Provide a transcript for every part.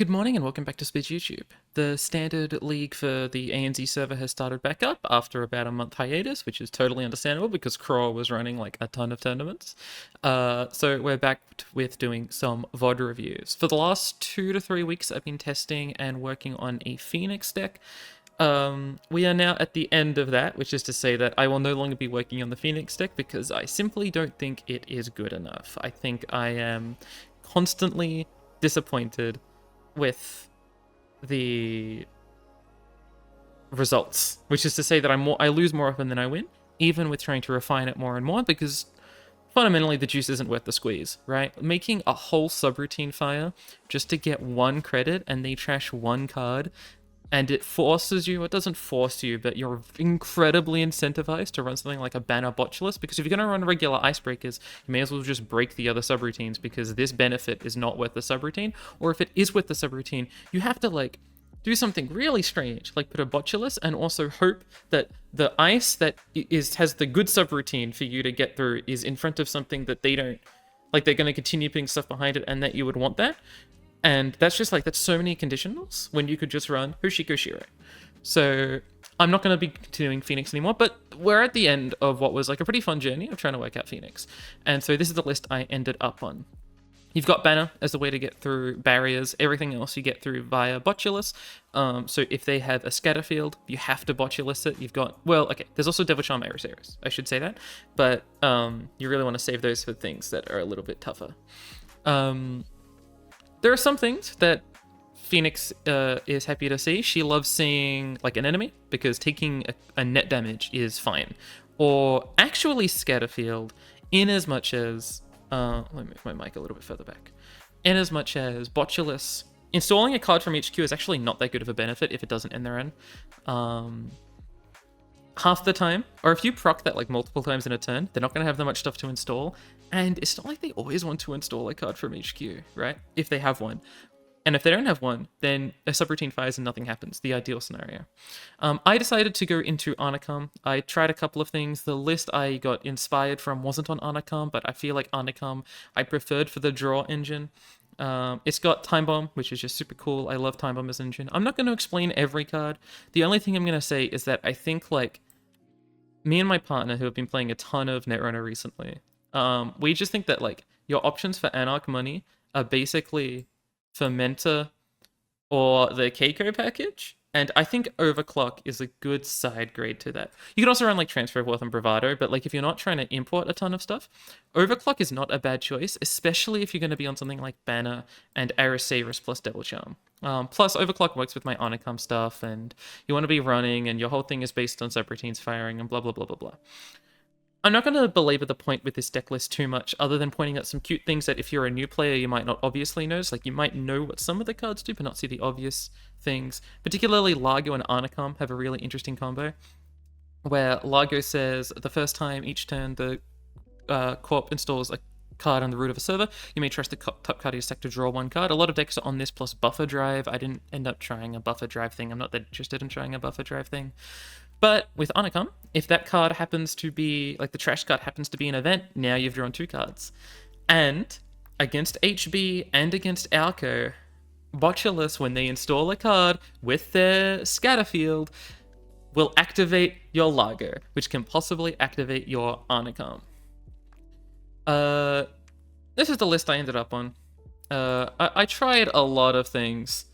Good morning and welcome back to Speech YouTube. The Standard League for the ANZ server has started back up after about a month hiatus, which is totally understandable because Craw was running like a ton of tournaments. So we're back with doing some VOD reviews. For the last 2 to 3 weeks, I've been testing and working on a Phoenix deck. We are now at the end of that, which is to say that I will no longer be working on the Phoenix deck because I simply don't think it is good enough. I think I am constantly disappointed with the results, which is to say that I lose more often than I win, even with trying to refine it more and more, because fundamentally the juice isn't worth the squeeze, right? Making a whole subroutine fire just to get one credit and they trash one card, and it forces you, it doesn't force you, but you're incredibly incentivized to run something like a banner botulus, because if you're going to run regular icebreakers, you may as well just break the other subroutines, because this benefit is not worth the subroutine, or if it is worth the subroutine, you have to like do something really strange, like put a botulus and also hope that the ice that has the good subroutine for you to get through is in front of something that they don't, like they're going to continue putting stuff behind it and that you would want that. And that's just like, that's so many conditionals when you could just run Hoshiko Shiro. So I'm not going to be continuing Phoenix anymore, but we're at the end of what was like a pretty fun journey of trying to work out Phoenix. And so this is the list I ended up on. You've got Banner as the way to get through barriers. Everything else you get through via Botulus. So if they have a scatter field, you have to Botulus it. You've got, well, okay, there's also Devil Charm Aerosaurus, I should say that. But you really want to save those for things that are a little bit tougher. There are some things that Phoenix is happy to see. She loves seeing like an enemy because taking a net damage is fine. Or actually scatter field in as much as, let me move my mic a little bit further back. In as much as Botulus, installing a card from HQ is actually not that good of a benefit if it doesn't end their end. Half the time, or if you proc that like multiple times in a turn, they're not going to have that much stuff to install. And it's not like they always want to install a card from HQ, right? If they have one. And if they don't have one, then a subroutine fires and nothing happens. The ideal scenario. I decided to go into Arnicum. I tried a couple of things. The list I got inspired from wasn't on Arnicum, but I feel like Arnicum I preferred for the draw engine. It's got Time Bomb, which is just super cool. I love Time Bomb as an engine. I'm not going to explain every card. The only thing I'm going to say is that I think like me and my partner, who have been playing a ton of Netrunner recently, we just think that like your options for Anarch money are basically Fermenter or the Keiko package, and I think Overclock is a good side grade to that. You can also run like Transfer of Wealth and Bravado, but like if you're not trying to import a ton of stuff, Overclock is not a bad choice, especially if you're going to be on something like Banner and Aerosaurus plus Devil Charm. Plus, Overclock works with my Onicum stuff, and you want to be running, and your whole thing is based on subroutines firing, and blah, blah, blah, blah, blah. I'm not going to belabor the point with this deck list too much, other than pointing out some cute things that if you're a new player, you might not obviously notice. Like, you might know what some of the cards do, but not see the obvious things. Particularly, Largo and Arnicum have a really interesting combo, where Largo says the first time each turn the Corp installs a card on the root of a server, you may trust the top card of your stack to draw one card. A lot of decks are on this plus Buffer Drive. I didn't end up trying a Buffer Drive thing. I'm not that interested in trying a Buffer Drive thing. But with Onicum, if that card happens to be, like the trash card happens to be an event, now you've drawn 2 cards. And against HB and against Alco, Botulus, when they install a card with their scatter field, will activate your Largo, which can possibly activate your Onicum. This is the list I ended up on. I tried a lot of things.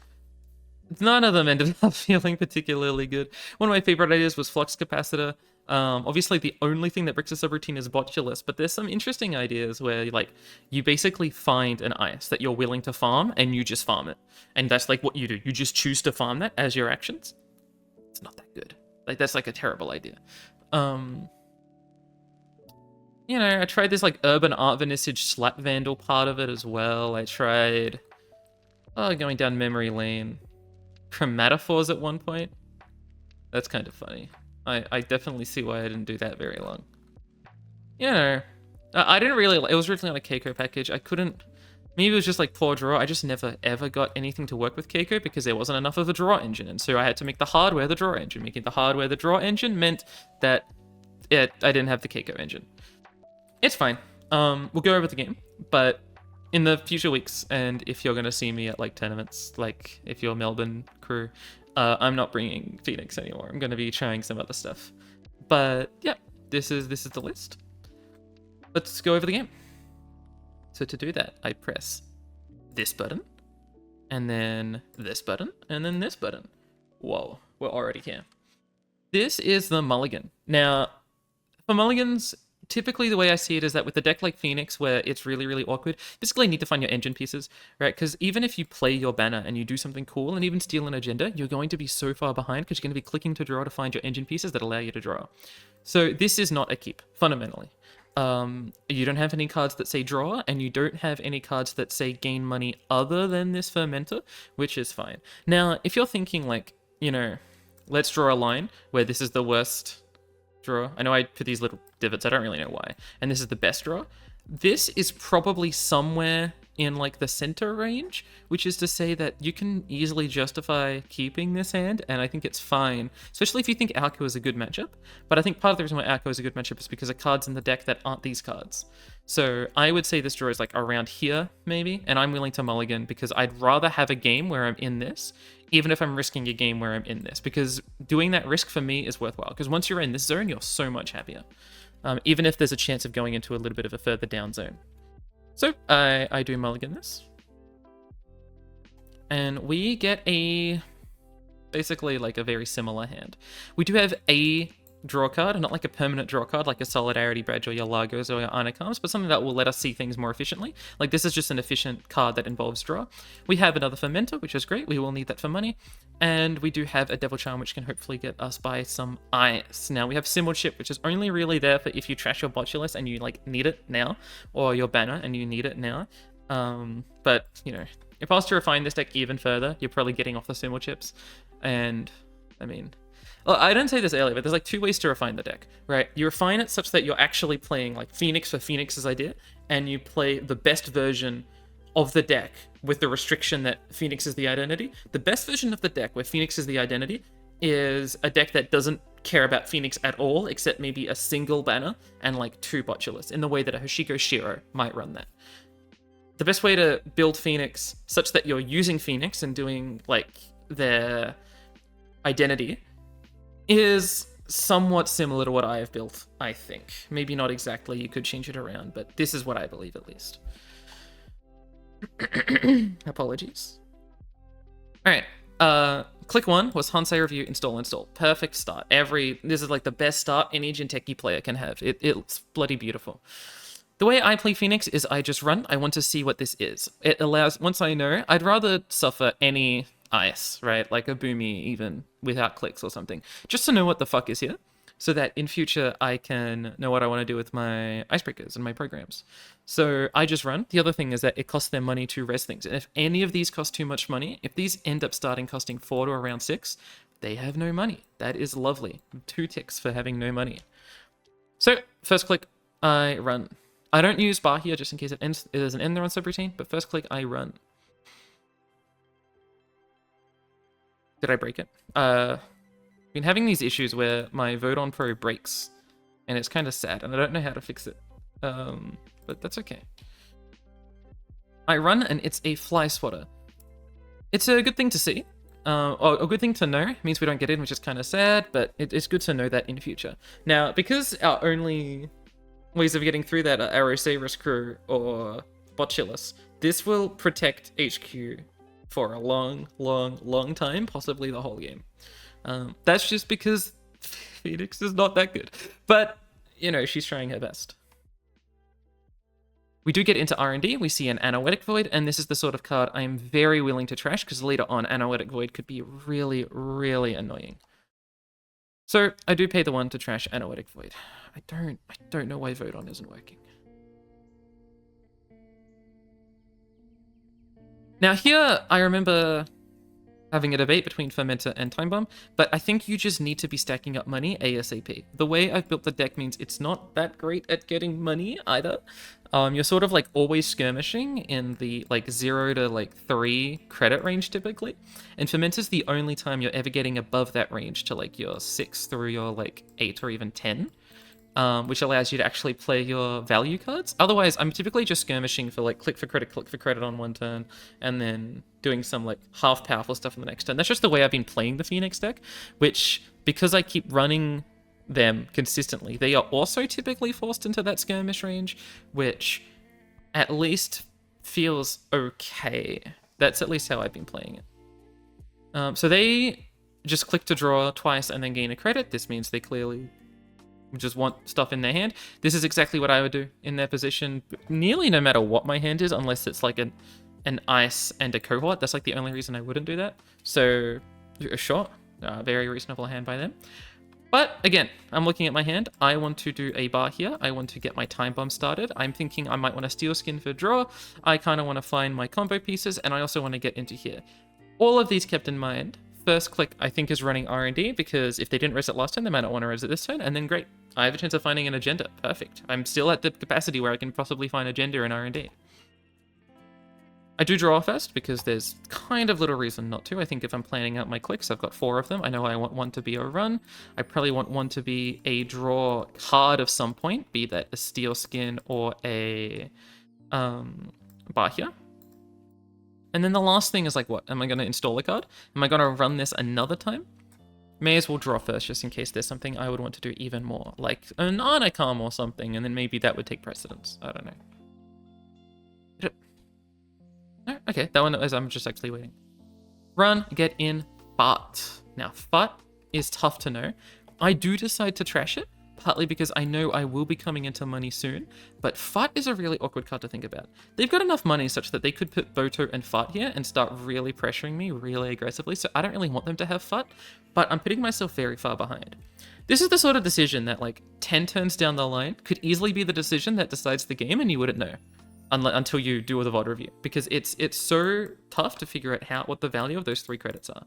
None of them ended up feeling particularly good. One of my favorite ideas was Flux Capacitor. Obviously, the only thing that breaks a subroutine is Botulus, but there's some interesting ideas where, like, you basically find an ice that you're willing to farm, and you just farm it. And that's, like, what you do. You just choose to farm that as your actions. It's not that good. Like, that's, like, a terrible idea. You know, I tried this, like, Urban Art Vernisage Slap Vandal part of it as well. I tried, going down memory lane. Chromatophores at one point. That's kind of funny. I definitely see why I didn't do that very long. You know, I didn't really, it was originally on a Keiko package. I couldn't, maybe it was just like poor draw. I just never ever got anything to work with Keiko because there wasn't enough of a draw engine. And so I had to make the hardware the draw engine. Making the hardware the draw engine meant that I didn't have the Keiko engine. It's fine. We'll go over the game, but in the future weeks, and if you're going to see me at like tournaments, like if you're Melbourne crew, I'm not bringing Phoenix anymore. I'm going to be trying some other stuff. But yeah, this is the list. Let's go over the game. So to do that, I press this button, and then this button, and then this button. Whoa, we're already here. This is the mulligan. Now, for mulligans, typically the way I see it is that with a deck like Phoenix, where it's really, really awkward, basically you need to find your engine pieces, right? Because even if you play your banner and you do something cool and even steal an agenda, you're going to be so far behind because you're going to be clicking to draw to find your engine pieces that allow you to draw. So this is not a keep, fundamentally. You don't have any cards that say draw, and you don't have any cards that say gain money other than this fermenter, which is fine. Now, if you're thinking like, you know, let's draw a line where this is the worst draw. I know I put these little divots, I don't really know why. And this is the best draw. This is probably somewhere in like the center range, which is to say that you can easily justify keeping this hand, and I think it's fine, especially if you think Alco is a good matchup. But I think part of the reason why Alco is a good matchup is because of cards in the deck that aren't these cards. So I would say this draw is like around here, maybe, and I'm willing to mulligan because I'd rather have a game where I'm in this, even if I'm risking a game where I'm in this, because doing that risk for me is worthwhile, because once you're in this zone, you're so much happier, even if there's a chance of going into a little bit of a further down zone. So I do mulligan this, and we get basically like a very similar hand. We do have a draw card, not like a permanent draw card like a Solidarity Badge or your Largos or your Anacarms, but something that will let us see things more efficiently. Like this is just an efficient card that involves draw. We have another Fermenter, which is great. We will need that for money. And we do have a Devil Charm, which can hopefully get us by some ice. Now we have Simulship, which is only really there for if you trash your Botulus and you like need it now, or your banner and you need it now. But you know, if I was to refine this deck even further, you're probably getting off the Simulchips. And I mean, well, I didn't say this earlier, but there's like two ways to refine the deck, right? You refine it such that you're actually playing like Phoenix for Phoenix's idea, and you play the best version of the deck with the restriction that Phoenix is the identity. The best version of the deck where Phoenix is the identity is a deck that doesn't care about Phoenix at all, except maybe a single banner and like two Botulus, in the way that a Hoshiko Shiro might run that. The best way to build Phoenix such that you're using Phoenix and doing like their identity is somewhat similar to what I have built, I think. Maybe not exactly, you could change it around, but this is what I believe at least. Apologies. Alright, click 1 was Hansei Review, install. Perfect start. This is like the best start any Jinteki player can have. It's bloody beautiful. The way I play Phoenix is I just run. I want to see what this is. It allows, once I know, I'd rather suffer any ice, right? Like a Boomy even without clicks or something. Just to know what the fuck is here, so that in future I can know what I want to do with my icebreakers and my programs. So I just run. The other thing is that it costs them money to res things. And if any of these cost too much money, if these end up starting costing 4 to around 6, they have no money. That is lovely. 2 ticks for having no money. So first click, I run. I don't use bar here just in case it doesn't end there on subroutine, but first click, I run. Did I break it? I've been having these issues where my VOD on Pro breaks, and it's kind of sad, and I don't know how to fix it. But that's okay. I run, and it's a Fly Swatter. It's a good thing to see. Or a good thing to know. It means we don't get in, which is kind of sad, but it's good to know that in future. Now, because our only ways of getting through that are Arrow Saber's crew or Botulus, this will protect HQ for a long, long, long time, possibly the whole game. That's just because Phoenix is not that good. But, you know, she's trying her best. We do get into R&D, we see an Anoetic Void, and this is the sort of card I am very willing to trash, because later on, Anoetic Void could be really, really annoying. So, I do pay the 1 to trash Anoetic Void. I don't know why Vote On isn't working. Now here, I remember having a debate between Fermenter and Time Bomb, but I think you just need to be stacking up money ASAP. The way I've built the deck means it's not that great at getting money either. You're sort of like always skirmishing in the like 0 to like 3 credit range typically, and Fermenter's the only time you're ever getting above that range to like your 6 through your like 8 or even 10. which allows you to actually play your value cards. Otherwise, I'm typically just skirmishing for like click for credit on one turn, and then doing some like half powerful stuff on the next turn. That's just the way I've been playing the Phoenix deck, which, because I keep running them consistently, they are also typically forced into that skirmish range, which at least feels okay. That's at least how I've been playing it. So they just click to draw twice and then gain a credit. This means they clearly just want stuff in their hand. This is exactly what I would do in their position, nearly no matter what my hand is, unless it's like an ice and a cohort. That's like the only reason I wouldn't do that. So, sure, very reasonable hand by them. But again, I'm looking at my hand. I want to do a bar here. I want to get my time bomb started. I'm thinking I might want to steal skin for draw. I kind of want to find my combo pieces, and I also want to get into here. All of these kept in mind. First click, I think, is running R&D, because if they didn't res it last turn, they might not want to res it this turn, and then great. I have a chance of finding an agenda. Perfect. I'm still at the capacity where I can possibly find agenda in R&D. I do draw first, because there's kind of little reason not to. I think if I'm planning out my clicks, I've got 4 of them. I know I want one to be a run. I probably want one to be a draw card of some point, be that a steel skin or a bar here. And then the last thing is like, what? Am I going to install a card? Am I going to run this another time? May as well draw first, just in case there's something I would want to do even more, like an Arnicom or something, and then maybe that would take precedence. I don't know. No? Okay, that one is, I'm just actually waiting. Run, get in, FUT. Now, FUT is tough to know. I do decide to trash it, partly because I know I will be coming into money soon, but FUT is a really awkward card to think about. They've got enough money such that they could put Boto and FUT here and start really pressuring me really aggressively, so I don't really want them to have FUT, but I'm putting myself very far behind. This is the sort of decision that, like, 10 turns down the line could easily be the decision that decides the game, and you wouldn't know until you do the VOD review, because it's so tough to figure out what the value of those 3 credits are.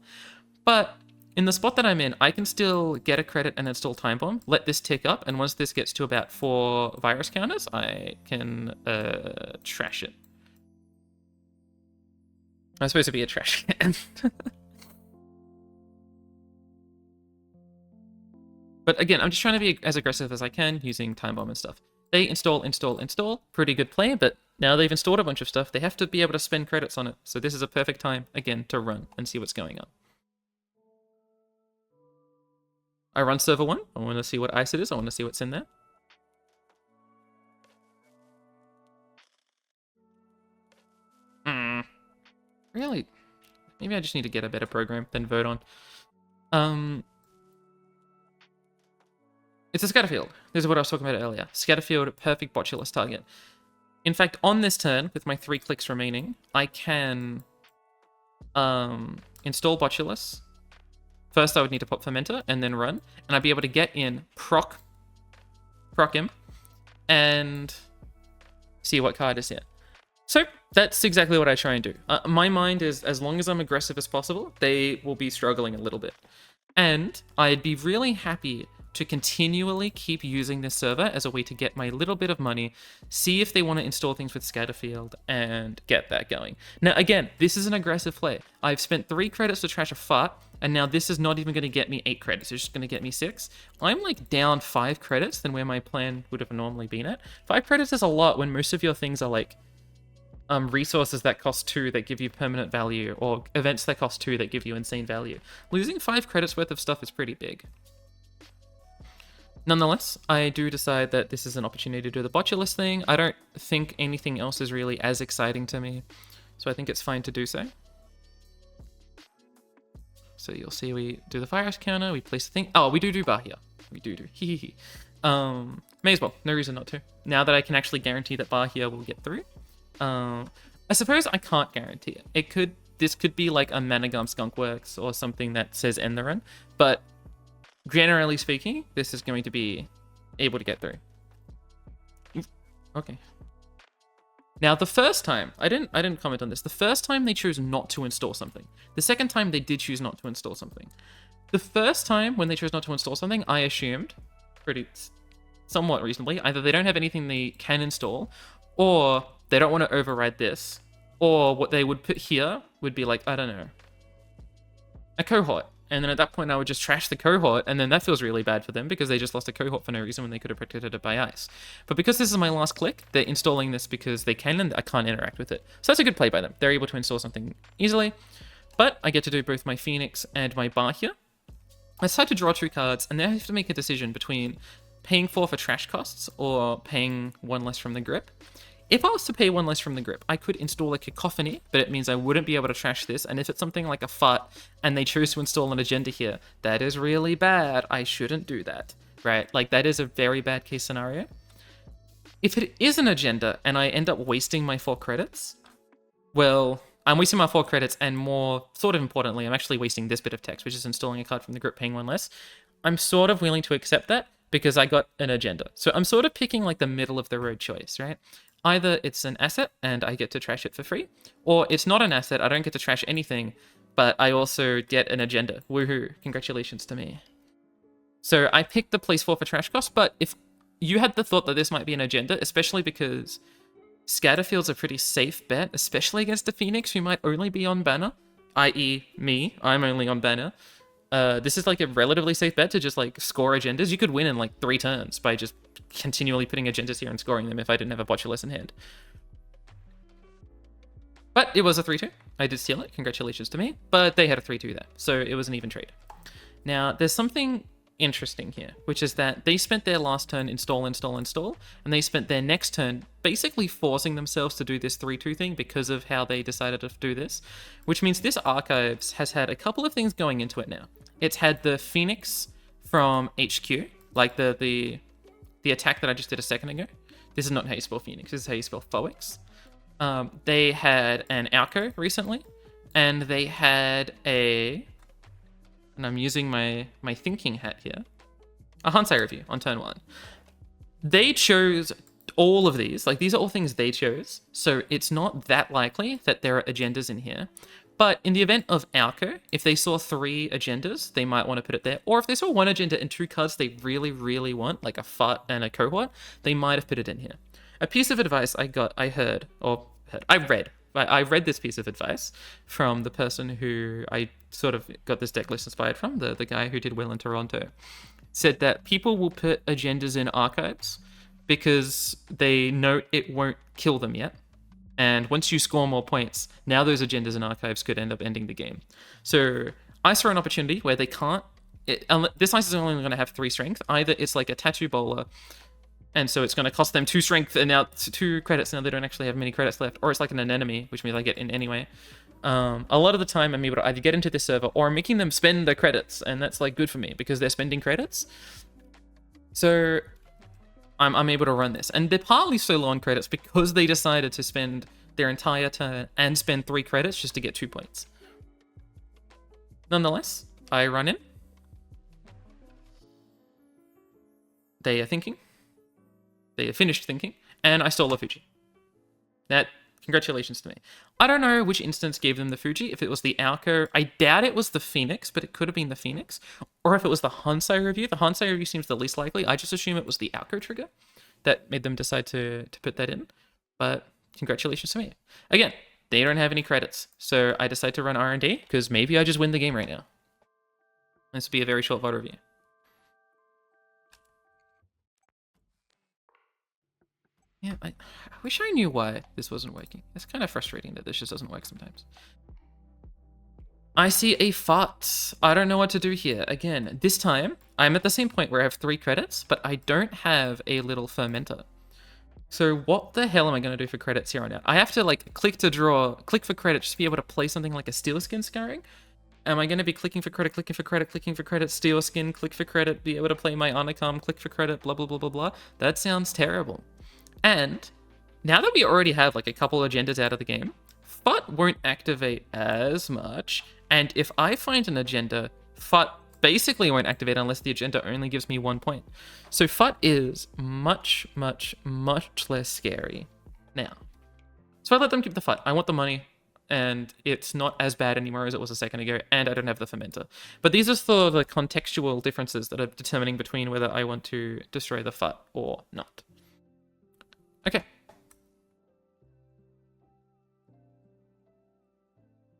But in the spot that I'm in, I can still get a credit and install Time Bomb, let this tick up, and once this gets to about 4 virus counters, I can trash it. I'm supposed to be a trash can. But again, I'm just trying to be as aggressive as I can using Time Bomb and stuff. They install. Pretty good play, but now they've installed a bunch of stuff. They have to be able to spend credits on it. So this is a perfect time, again, to run and see what's going on. I run server 1. I want to see what ice it is. I want to see what's in there. Really? Maybe I just need to get a better program than vote on. It's a Scatterfield. This is what I was talking about earlier. Scatterfield, perfect botulus target. In fact, on this turn, with my 3 clicks remaining, I can install botulus. First, I would need to pop Fermenter and then run, and I'd be able to get in, proc him, and see what card is here. So that's exactly what I try and do. My mind is, as long as I'm aggressive as possible, they will be struggling a little bit. And I'd be really happy to continually keep using this server as a way to get my little bit of money, see if they want to install things with Scatterfield, and get that going. Now, again, this is an aggressive play. I've spent 3 credits to trash a FUT, and now this is not even going to get me 8 credits. It's just going to get me 6. I'm like down 5 credits than where my plan would have normally been at. 5 credits is a lot when most of your things are like resources that cost 2 that give you permanent value, or events that cost 2 that give you insane value. Losing 5 credits worth of stuff is pretty big. Nonetheless, I do decide that this is an opportunity to do the botulus thing. I don't think anything else is really as exciting to me, so I think it's fine to do so. So you'll see we do the virus counter, we place the thing. Oh, we do bar here. We do. Hee. May as well. No reason not to. Now that I can actually guarantee that bar here will get through. I suppose I can't guarantee it. This could be like a Managum Skunkworks or something that says end the run, but generally speaking, this is going to be able to get through. Okay. Now, the first time, I didn't comment on this. The first time they chose not to install something. The second time they did choose not to install something. The first time when they chose not to install something, I assumed, somewhat reasonably, either they don't have anything they can install, or they don't want to override this, or what they would put here would be like, I don't know, a cohort. And then at that point, I would just trash the cohort, and then that feels really bad for them because they just lost a cohort for no reason when they could have protected it by ice. But because this is my last click, they're installing this because they can, and I can't interact with it. So that's a good play by them. They're able to install something easily. But I get to do both my Phoenix and my Bar here. I decide to draw 2 cards, and then I have to make a decision between paying 4 for trash costs or paying 1 less from the grip. If I was to pay 1 less from the grip, I could install a Cacophony, but it means I wouldn't be able to trash this. And if it's something like a Fart and they choose to install an agenda here, that is really bad. I shouldn't do that, right? Like, that is a very bad case scenario. If it is an agenda and I end up wasting my 4 credits, well, I'm wasting my 4 credits, and more sort of importantly, I'm actually wasting this bit of text, which is installing a card from the grip, paying 1 less. I'm sort of willing to accept that because I got an agenda. So I'm sort of picking like the middle of the road choice, right? Either it's an asset and I get to trash it for free, or it's not an asset, I don't get to trash anything, but I also get an agenda. Woohoo, congratulations to me. So I picked the place 4 for trash cost, but if you had the thought that this might be an agenda, especially because Scatterfield's a pretty safe bet, especially against the Phoenix, who might only be on banner, i.e. me, I'm only on banner. This is like a relatively safe bet to just like score agendas. You could win in like 3 turns by just continually putting agendas here and scoring them if I didn't have a Botulus in hand. But it was a 3-2. I did steal it, congratulations to me, but they had a 3-2 there, so it was an even trade. Now, there's something interesting here, which is that they spent their last turn install, and they spent their next turn basically forcing themselves to do this 3-2 thing because of how they decided to do this, which means this Archives has had a couple of things going into it now. It's had the Phoenix from HQ, like the attack that I just did a second ago. This is not how you spell Phoenix, this is how you spell Phoenix. They had an Alco recently, and they had a... and I'm using my thinking hat here, a Hansai review on turn 1. They chose all of these, like these are all things they chose, so it's not that likely that there are agendas in here. But in the event of Alco, if they saw 3 agendas, they might want to put it there. Or if they saw 1 agenda and 2 cards they really, really want, like a Fart and a Cohort, they might have put it in here. A piece of advice I read this piece of advice from the person who I sort of got this deck list inspired from, the guy who did well in Toronto, said that people will put agendas in Archives because they know it won't kill them yet. And once you score more points, now those agendas in Archives could end up ending the game. So I saw an opportunity where they can't... this ice is only going to have 3 strength. Either it's like a Tattoo Bowler, and so it's going to cost them 2 strength and now 2 credits, and now they don't actually have many credits left, or it's like an enemy, which means I get in anyway. A lot of the time I'm able to either get into this server or I'm making them spend the credits, and that's like good for me because they're spending credits. So I'm able to run this, and they're partly so low on credits because they decided to spend their entire turn and spend 3 credits just to get 2 points. Nonetheless, I run in. They are thinking. They are finished thinking, and I stole a Fuji. That, congratulations to me. I don't know which instance gave them the Fuji, if it was the Alco. I doubt it was the Phoenix, but it could have been the Phoenix. Or if it was the Hansai review. The Hansai review seems the least likely. I just assume it was the Alco trigger that made them decide to put that in. But congratulations to me. Again, they don't have any credits, so I decide to run R&D, because maybe I just win the game right now. This will be a very short VOD review. Yeah, I wish I knew why this wasn't working. It's kind of frustrating that this just doesn't work sometimes. I see a Fart. I don't know what to do here. Again, this time, I'm at the same point where I have 3 credits, but I don't have a little fermenter. So what the hell am I going to do for credits here on out? I have to like click for credit just to be able to play something like a Steel Skin Scarring? Am I going to be clicking for credit, Steel Skin, click for credit, be able to play my Onicom, click for credit, blah, blah, blah, blah, blah? That sounds terrible. And now that we already have like a couple agendas out of the game, FUT won't activate as much. And if I find an agenda, FUT basically won't activate unless the agenda only gives me 1 point. So FUT is much, much, much less scary now. So I let them keep the FUT. I want the money, and it's not as bad anymore as it was a second ago, and I don't have the fermenter. But these are sort of the contextual differences that are determining between whether I want to destroy the FUT or not. Okay.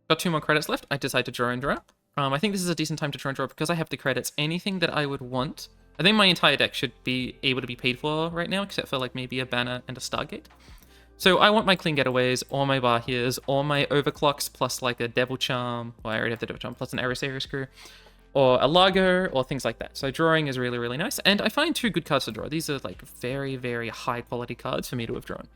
Got 2 more credits left. I decide to draw and draw. I think this is a decent time to try and draw because I have the credits. Anything that I would want, I think my entire deck should be able to be paid for right now, except for like maybe a banner and a Stargate. So I want my clean getaways, or my Bahias, or my overclocks, plus like a Devil Charm. Well, I already have the Devil Charm, plus an Aerosaurus Crew, or a Largo, or things like that. So drawing is really, really nice. And I find 2 good cards to draw. These are like very, very high quality cards for me to have drawn.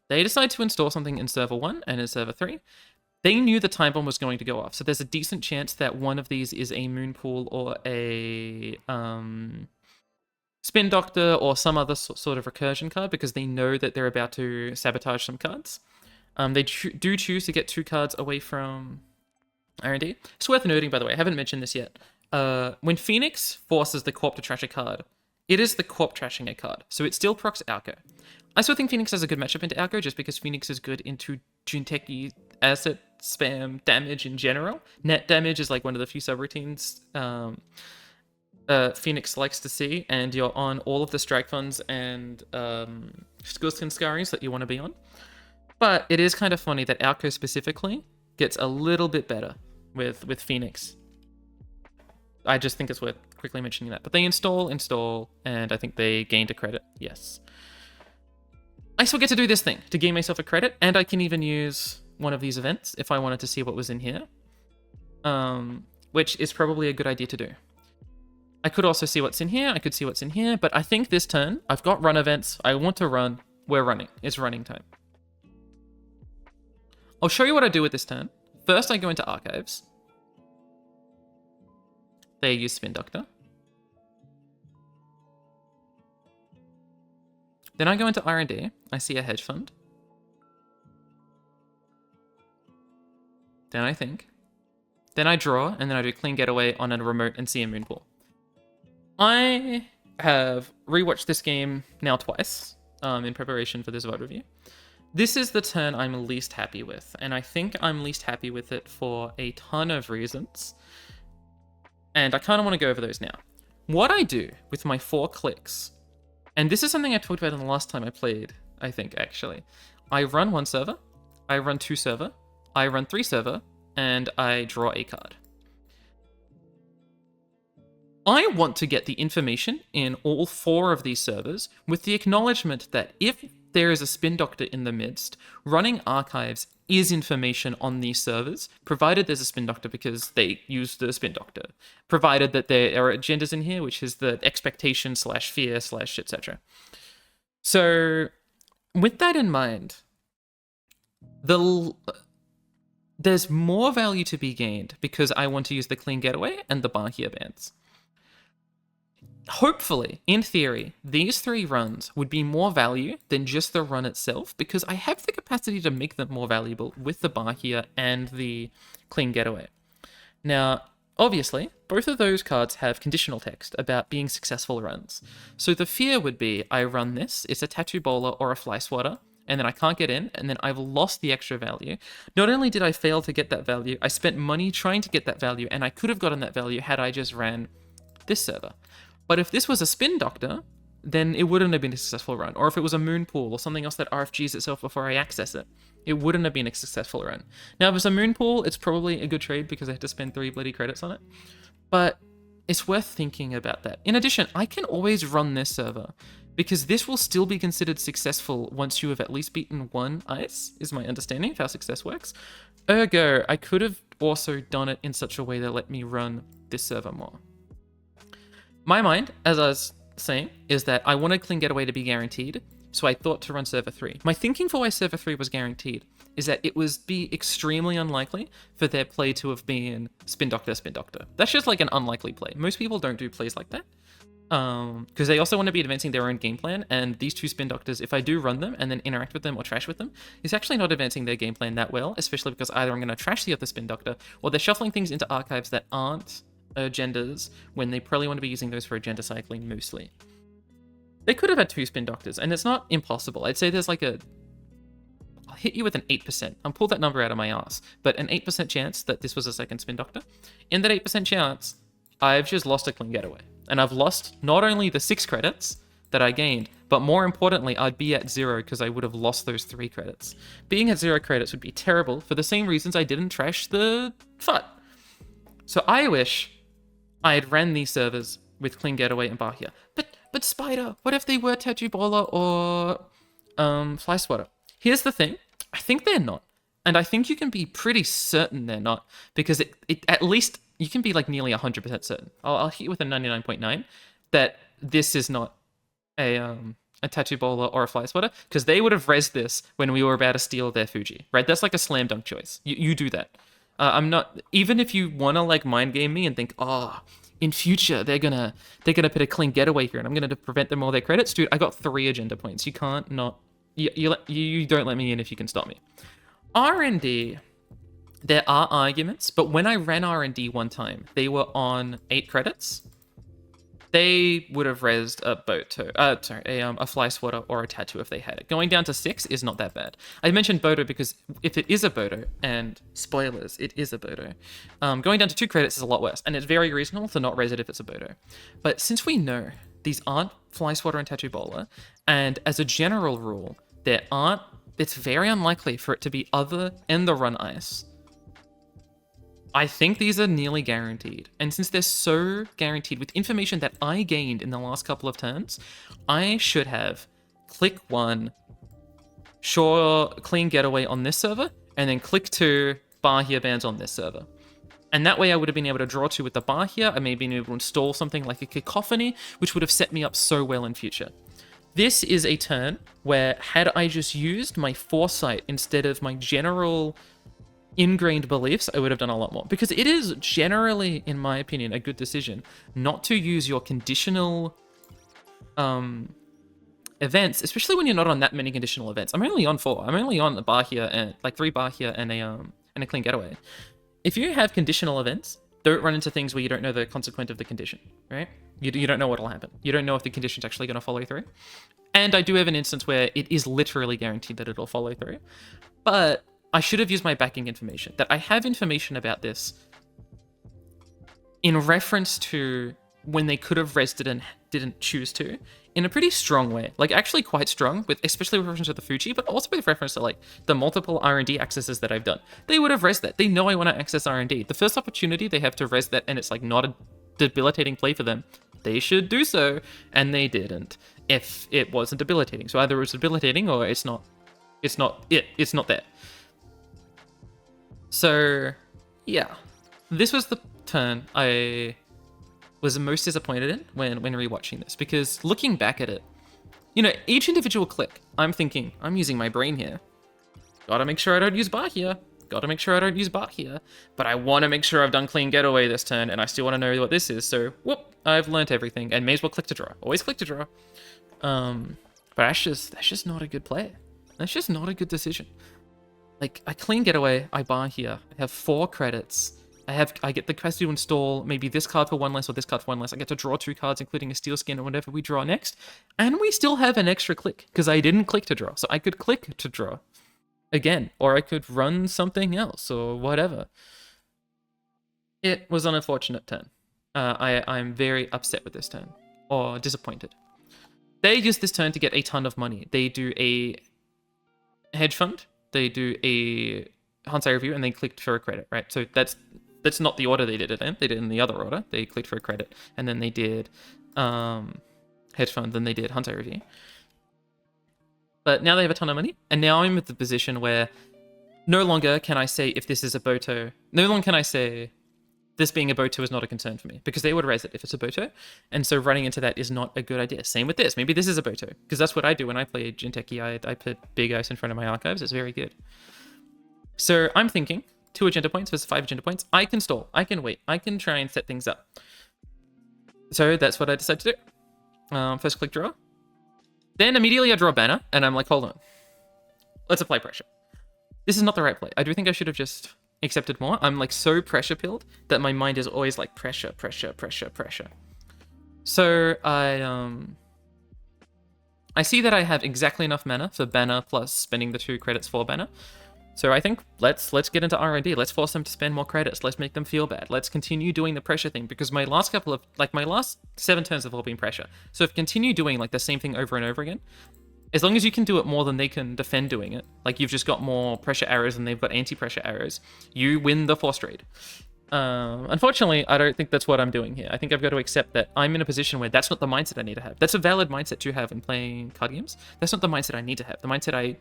They decide to install something in server 1 and in server 3. They knew the time bomb was going to go off, so there's a decent chance that one of these is a Moon Pool or a Spin Doctor or some other sort of recursion card, because they know that they're about to sabotage some cards. They do choose to get 2 cards away from R&D. It's worth noting, by the way, I haven't mentioned this yet. When Phoenix forces the Corp to trash a card, it is the Corp trashing a card, so it still procs Alco. I still think Phoenix has a good matchup into Alco, just because Phoenix is good into Junteki asset spam damage in general. Net damage is like one of the few subroutines Phoenix likes to see, and you're on all of the strike funds and Skillskin Scarrings that you want to be on. But it is kind of funny that Alco specifically gets a little bit better with Phoenix. I just think it's worth quickly mentioning that. But they install, and I think they gained a credit. Yes. I still get to do this thing to gain myself a credit, and I can even use one of these events if I wanted to see what was in here, which is probably a good idea to do. I could also see what's in here, I could see what's in here, but I think this turn, I've got run events, I want to run, we're running, it's running time. I'll show you what I do with this turn. First, I go into Archives. They use Spin Doctor. Then I go into R&D, I see a hedge fund. Then I think. Then I draw, and then I do clean getaway on a remote and see a moon pool. I have rewatched this game now twice in preparation for this VOD review. This is the turn I'm least happy with, and I think I'm least happy with it for a ton of reasons. And I kind of want to go over those now. What I do with my 4 clicks, and this is something I talked about in the last time I played, I think, actually. I run 1 server, I run 2 server, I run 3 server, and I draw a card. I want to get the information in all 4 of these servers with the acknowledgement that if there is a Spin Doctor in the midst, running Archives is information on these servers, provided there's a Spin Doctor because they use the Spin Doctor, provided that there are agendas in here, which is the expectation / fear / etc. So with that in mind, there's more value to be gained because I want to use the Clean Getaway and the Bahia bans. Hopefully, in theory, these 3 runs would be more value than just the run itself, because I have the capacity to make them more valuable with the Bahia and the Clean Getaway. Now, obviously, both of those cards have conditional text about being successful runs. So the fear would be, I run this, it's a Tattoo Bowler or a Fly Swatter, and then I can't get in, and then I've lost the extra value. Not only did I fail to get that value, I spent money trying to get that value, and I could have gotten that value had I just ran this server. But if this was a Spin Doctor, then it wouldn't have been a successful run. Or if it was a Moon Pool or something else that RFGs itself before I access it, it wouldn't have been a successful run. Now, if it's a Moon Pool, it's probably a good trade because I have to spend 3 bloody credits on it. But it's worth thinking about that. In addition, I can always run this server because this will still be considered successful once you have at least beaten 1 ice, is my understanding of how success works. Ergo, I could have also done it in such a way that let me run this server more. My mind, as I was saying, is that I wanted Clean Getaway to be guaranteed, so I thought to run server 3. My thinking for why server 3 was guaranteed is that it would be extremely unlikely for their play to have been Spin Doctor, Spin Doctor. That's just like an unlikely play. Most people don't do plays like that, because they also want to be advancing their own game plan, and these 2 Spin Doctors, if I do run them and then interact with them or trash with them, is actually not advancing their game plan that well, especially because either I'm going to trash the other Spin Doctor, or they're shuffling things into Archives that aren't agendas when they probably want to be using those for agenda cycling mostly. They could have had 2 Spin Doctors, and it's not impossible. I'd say there's like I'll hit you with an 8%. I'll pull that number out of my ass, but an 8% chance that this was a second Spin Doctor. In that 8% chance, I've just lost a Clean Getaway. And I've lost not only the 6 credits, that I gained. But more importantly, I'd be at 0 because I would have lost those 3 credits. Being at 0 credits would be terrible for the same reasons I didn't trash the FUT. So I wish I had ran these servers with Clean Getaway and Bahia. But Spider, what if they were Tattoo Baller or Fly Swatter? Here's the thing. I think they're not. And I think you can be pretty certain they're not, because it at least you can be like nearly 100% certain. I'll hit you with a 99.9 that this is not a Tattoo Bowler or a Fly Swatter, because they would have rezzed this when we were about to steal their Fuji, right? That's like a slam dunk choice. You do that. I'm not, even if you want to like mind game me and think, oh, in future they're gonna put a Clean Getaway here and I'm gonna prevent them all their credits, dude. I got 3 agenda points. You can't not. You don't let me in if you can stop me. R&D, there are arguments, but when I ran R&D one time, they were on 8 credits. They would have rezzed a Boto, a Fly Swatter or a Tattoo if they had it. Going down to 6 is not that bad. I mentioned Boto because if it is a Boto, and spoilers, it is a Boto, going down to 2 credits is a lot worse, and it's very reasonable to not rezz it if it's a Boto. But since we know these aren't Fly Swatter and Tattoo Bowler, and as a general rule, it's very unlikely for it to be other in the run ice. I think these are nearly guaranteed. And since they're so guaranteed with information that I gained in the last couple of turns, I should have click 1, sure, Clean Getaway on this server, and then click 2, Bahia bans on this server. And that way I would have been able to draw 2 with the Bahia. I may have been able to install something like a Cacophony, which would have set me up so well in future. This is a turn where, had I just used my foresight instead of my general ingrained beliefs, I would have done a lot more. Because it is generally, in my opinion, a good decision not to use your conditional events, especially when you're not on that many conditional events. I'm only on 4. I'm only on the Bahia and like 3 Bahia and a Clean Getaway. If you have conditional events, don't run into things where you don't know the consequence of the condition, right? You don't know what'll happen. You don't know if the condition's actually going to follow through. And I do have an instance where it is literally guaranteed that it'll follow through. But I should have used my backing information. That I have information about this in reference to when they could have rezzed it and didn't choose to, in a pretty strong way. Like, actually quite strong, with especially with reference to the Fuji, but also with reference to, like, the multiple R&D accesses that I've done. They would have rezzed that. They know I want to access R&D. The first opportunity they have to rezz that, and it's, like, not a debilitating play for them, they should do so, and they didn't, if it wasn't debilitating. So either it was debilitating, or it's not there. So, yeah. This was the turn I was most disappointed in when rewatching this, because looking back at it, you know, each individual click, I'm thinking, I'm using my brain here. Gotta make sure I don't use Bahia. Gotta make sure I don't use Bahia. But I want to make sure I've done Clean Getaway this turn, and I still want to know what this is. So, whoop, I've learnt everything, and may as well click to draw. Always click to draw. But that's just not a good play. That's just not a good decision. Like, I Clean Getaway, I Bahia, I have 4 credits. I get the capacity to install maybe this card for 1 less or this card for 1 less. I get to draw 2 cards, including a Steel Skin or whatever we draw next. And we still have an extra click, because I didn't click to draw. So I could click to draw again, or I could run something else, or whatever. It was an unfortunate turn. I'm very upset with this turn, or disappointed. They used this turn to get a ton of money. They do a hedge fund, they do a Hansai review, and they clicked for a credit, right? So that's not the order they did it in. They did it in the other order. They clicked for a credit, and then they did hedge fund, then they did Hansai review. But now they have a ton of money, and now I'm at the position where no longer can I say if this is a Boto. No longer can I say this being a Boto is not a concern for me, because they would raise it if it's a Boto, and so running into that is not a good idea. Same with this. Maybe this is a Boto, because that's what I do when I play Jinteki. I put big ice in front of my archives. It's very good. So I'm thinking 2 agenda points versus 5 agenda points. I can stall. I can wait. I can try and set things up. So that's what I decided to do. First click draw. Then immediately I draw a banner, and I'm like, hold on. Let's apply pressure. This is not the right play. I do think I should have just accepted more. I'm like so pressure pilled that my mind is always like pressure, pressure, pressure, pressure. So I see that I have exactly enough mana for banner plus spending the 2 credits for banner. So I think let's get into R&D. Let's force them to spend more credits. Let's make them feel bad. Let's continue doing the pressure thing, because my last 7 turns have all been pressure. So if you continue doing like the same thing over and over again, as long as you can do it more than they can defend doing it, like you've just got more pressure arrows and they've got anti-pressure arrows, you win the force trade. Unfortunately, I don't think that's what I'm doing here. I think I've got to accept that I'm in a position where that's not the mindset I need to have. That's a valid mindset to have in playing card games. That's not the mindset I need to have. The mindset I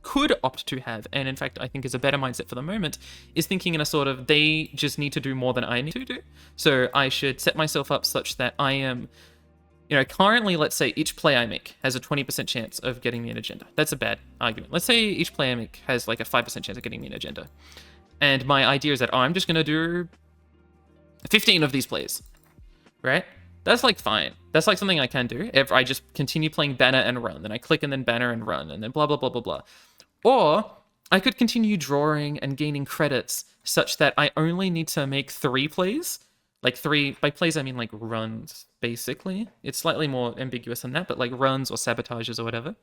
could opt to have, and in fact I think is a better mindset for the moment, is thinking in a sort of, they just need to do more than I need to do. So I should set myself up such that I am, currently, let's say each play I make has a 20% chance of getting me an agenda. That's a bad argument. Let's say each play I make has like a 5% chance of getting me an agenda. And my idea is that, I'm just going to do 15 of these plays, right? That's like fine. That's like something I can do if I just continue playing banner and run. Then I click and then banner and run and then blah, blah, blah, blah, blah. Or I could continue drawing and gaining credits such that I only need to make 3 plays. Like 3, by plays I mean like runs, basically. It's slightly more ambiguous than that, but like runs or sabotages or whatever,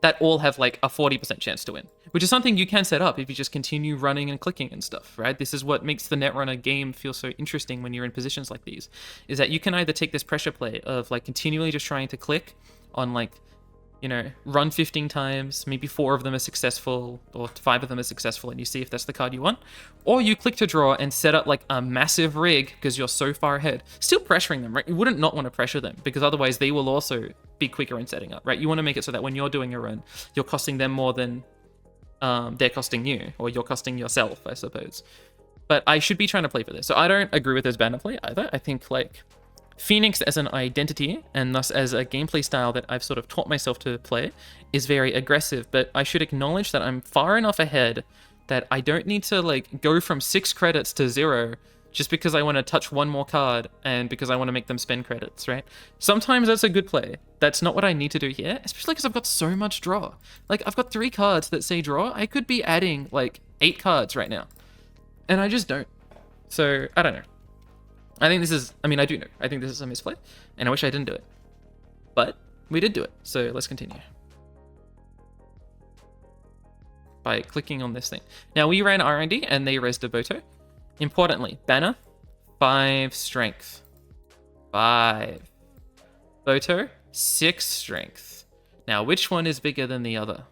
that all have like a 40% chance to win, which is something you can set up if you just continue running and clicking and stuff, right? This is what makes the Netrunner game feel so interesting when you're in positions like these, is that you can either take this pressure play of like continually just trying to click on like, run 15 times, maybe 4 of them are successful, or 5 of them are successful, and you see if that's the card you want. Or you click to draw and set up like a massive rig because you're so far ahead. Still pressuring them, right? You wouldn't not want to pressure them, because otherwise they will also be quicker in setting up, right? You want to make it so that when you're doing a run, you're costing them more than they're costing you, or you're costing yourself, I suppose. But I should be trying to play for this. So I don't agree with this banner play either. I think like Phoenix as an identity, and thus as a gameplay style that I've sort of taught myself to play, is very aggressive, but I should acknowledge that I'm far enough ahead that I don't need to like go from 6 credits to 0 just because I want to touch one more card and because I want to make them spend credits, right? Sometimes that's a good play. That's not what I need to do here, especially because I've got so much draw. Like, I've got 3 cards that say draw. I could be adding like 8 cards right now, and I just don't. So, I don't know. I think this is, I do know. I think this is a misplay, and I wish I didn't do it. But we did do it, so let's continue. By clicking on this thing. Now, we ran R&D, and they raised a Boto. Importantly, banner, 5 strength. 5. Boto, 6 strength. Now, which one is bigger than the other?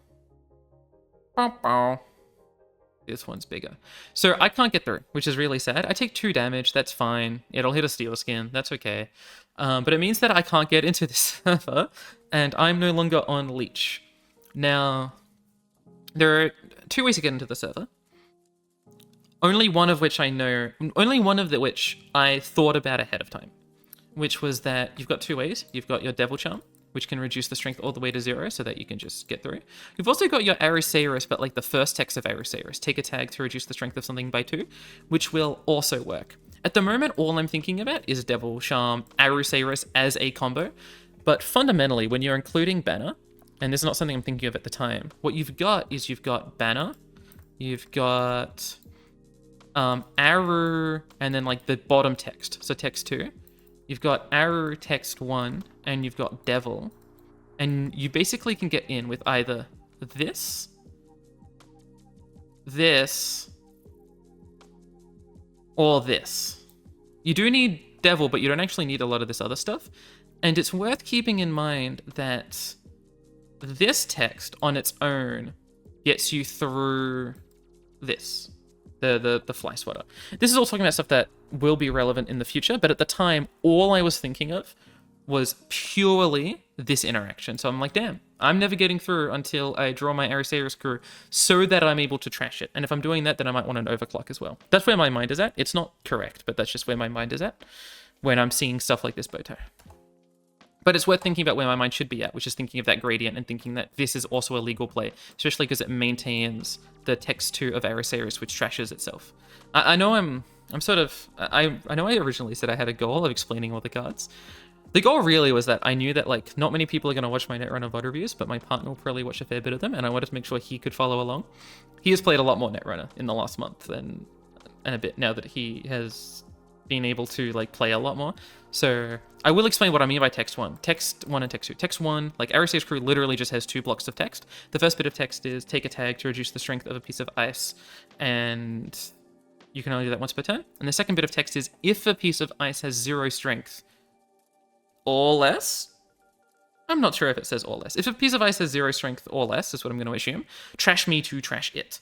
This one's bigger. So I can't get through, which is really sad. I take 2 damage, that's fine. It'll hit a steel skin, that's okay. But it means that I can't get into this server, and I'm no longer on leech. Now, there are 2 ways to get into the server. Only one of which I thought about ahead of time, which was that you've got 2 ways. You've got your Devil Charm, which can reduce the strength all the way to 0 so that you can just get through. You've also got your Arusaurus, but like the first text of Arusaurus. Take a tag to reduce the strength of something by 2, which will also work. At the moment, all I'm thinking about is Devil Charm, Arusaurus as a combo. But fundamentally, when you're including Banner, and this is not something I'm thinking of at the time, what you've got is you've got Banner, you've got Aru, and then like the bottom text, so text 2. You've got Aru text 1, and you've got Devil. And you basically can get in with either this, or this. You do need Devil, but you don't actually need a lot of this other stuff. And it's worth keeping in mind that this text on its own gets you through this. The fly swatter. This is all talking about stuff that will be relevant in the future, but at the time, all I was thinking of was purely this interaction. So I'm like, damn, I'm never getting through until I draw my Arusaurus crew so that I'm able to trash it. And if I'm doing that, then I might want an overclock as well. That's where my mind is at. It's not correct, but that's just where my mind is at when I'm seeing stuff like this Boto. But it's worth thinking about where my mind should be at, which is thinking of that gradient and thinking that this is also a legal play, especially because it maintains the text 2 of Arusaurus, which trashes itself. I know I know I originally said I had a goal of explaining all the cards. The goal really was that I knew that like not many people are going to watch my Netrunner VOD reviews, but my partner will probably watch a fair bit of them, and I wanted to make sure he could follow along. He has played a lot more Netrunner in the last month and a bit now that he has been able to like play a lot more. So I will explain what I mean by text 1. Text 1 and text 2. Text 1, like Aerosave's crew literally just has 2 blocks of text. The first bit of text is take a tag to reduce the strength of a piece of ice, and you can only do that once per turn. And the second bit of text is if a piece of ice has 0 strength or less. I'm not sure if it says or less. If a piece of ice has 0 strength or less, is what I'm going to assume, trash me to trash it.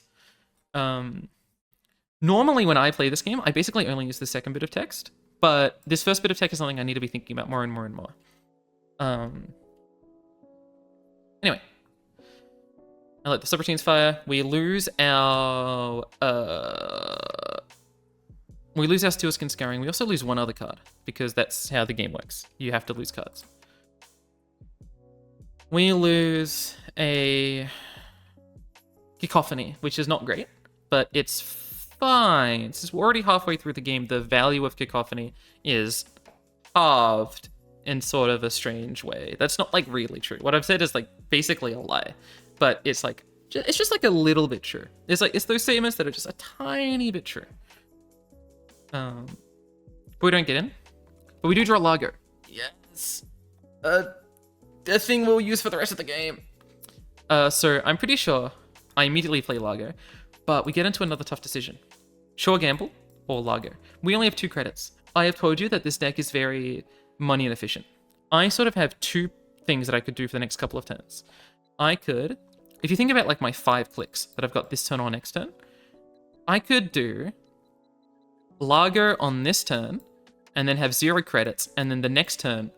Normally when I play this game, I basically only use the second bit of text, but this first bit of text is something I need to be thinking about more and more and more. Anyway, I let the subroutines fire. We lose our Steel Skin Scarring. We also lose one other card, because that's how the game works. You have to lose cards. We lose a Cacophony, which is not great, but it's fine. Since we're already halfway through the game, the value of Cacophony is halved in sort of a strange way. That's not like really true. What I've said is like basically a lie, but it's like, it's just like a little bit true. It's like, it's those statements that are just a tiny bit true. But we don't get in. But we do draw Lager. Yes. The thing we'll use for the rest of the game. So I'm pretty sure I immediately play Lager, but we get into another tough decision. Sure Gamble or Lager. We only have 2 credits. I have told you that this deck is very money inefficient. I sort of have 2 things that I could do for the next couple of turns. I could, if you think about like my 5 clicks that I've got this turn or next turn, I could do Lager on this turn and then have 0 credits, and then the next turn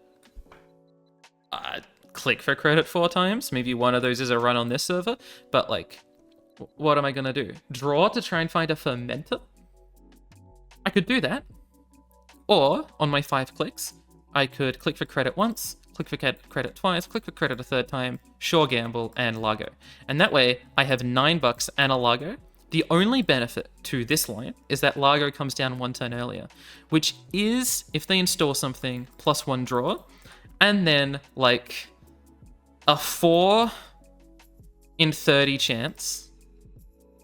click for credit 4 times. Maybe one of those is a run on this server, but like, what am I gonna do? Draw to try and find a fermenter? I could do that. Or, on my 5 clicks, I could click for credit once, click for credit twice, click for credit a 3rd time, Sure Gamble, and Lago. And that way, I have $9 and a Lago. The only benefit to this line is that Lago comes down 1 turn earlier, which is, if they install something, +1 draw, and then, like, a 4 in 30 chance,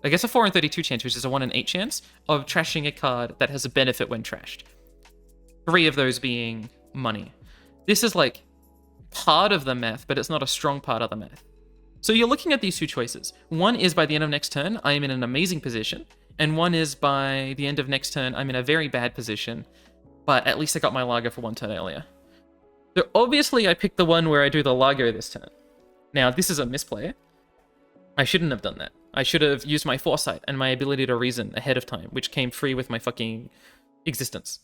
I guess a 4 in 32 chance, which is a 1 in 8 chance, of trashing a card that has a benefit when trashed. 3 of those being money. This is, like, part of the math, but it's not a strong part of the math. So you're looking at these 2 choices. One is by the end of next turn, I am in an amazing position, and one is by the end of next turn, I'm in a very bad position, but at least I got my Lager for 1 turn earlier. So obviously I picked the one where I do the Lago this turn. Now, this is a misplay. I shouldn't have done that. I should have used my foresight and my ability to reason ahead of time, which came free with my fucking existence.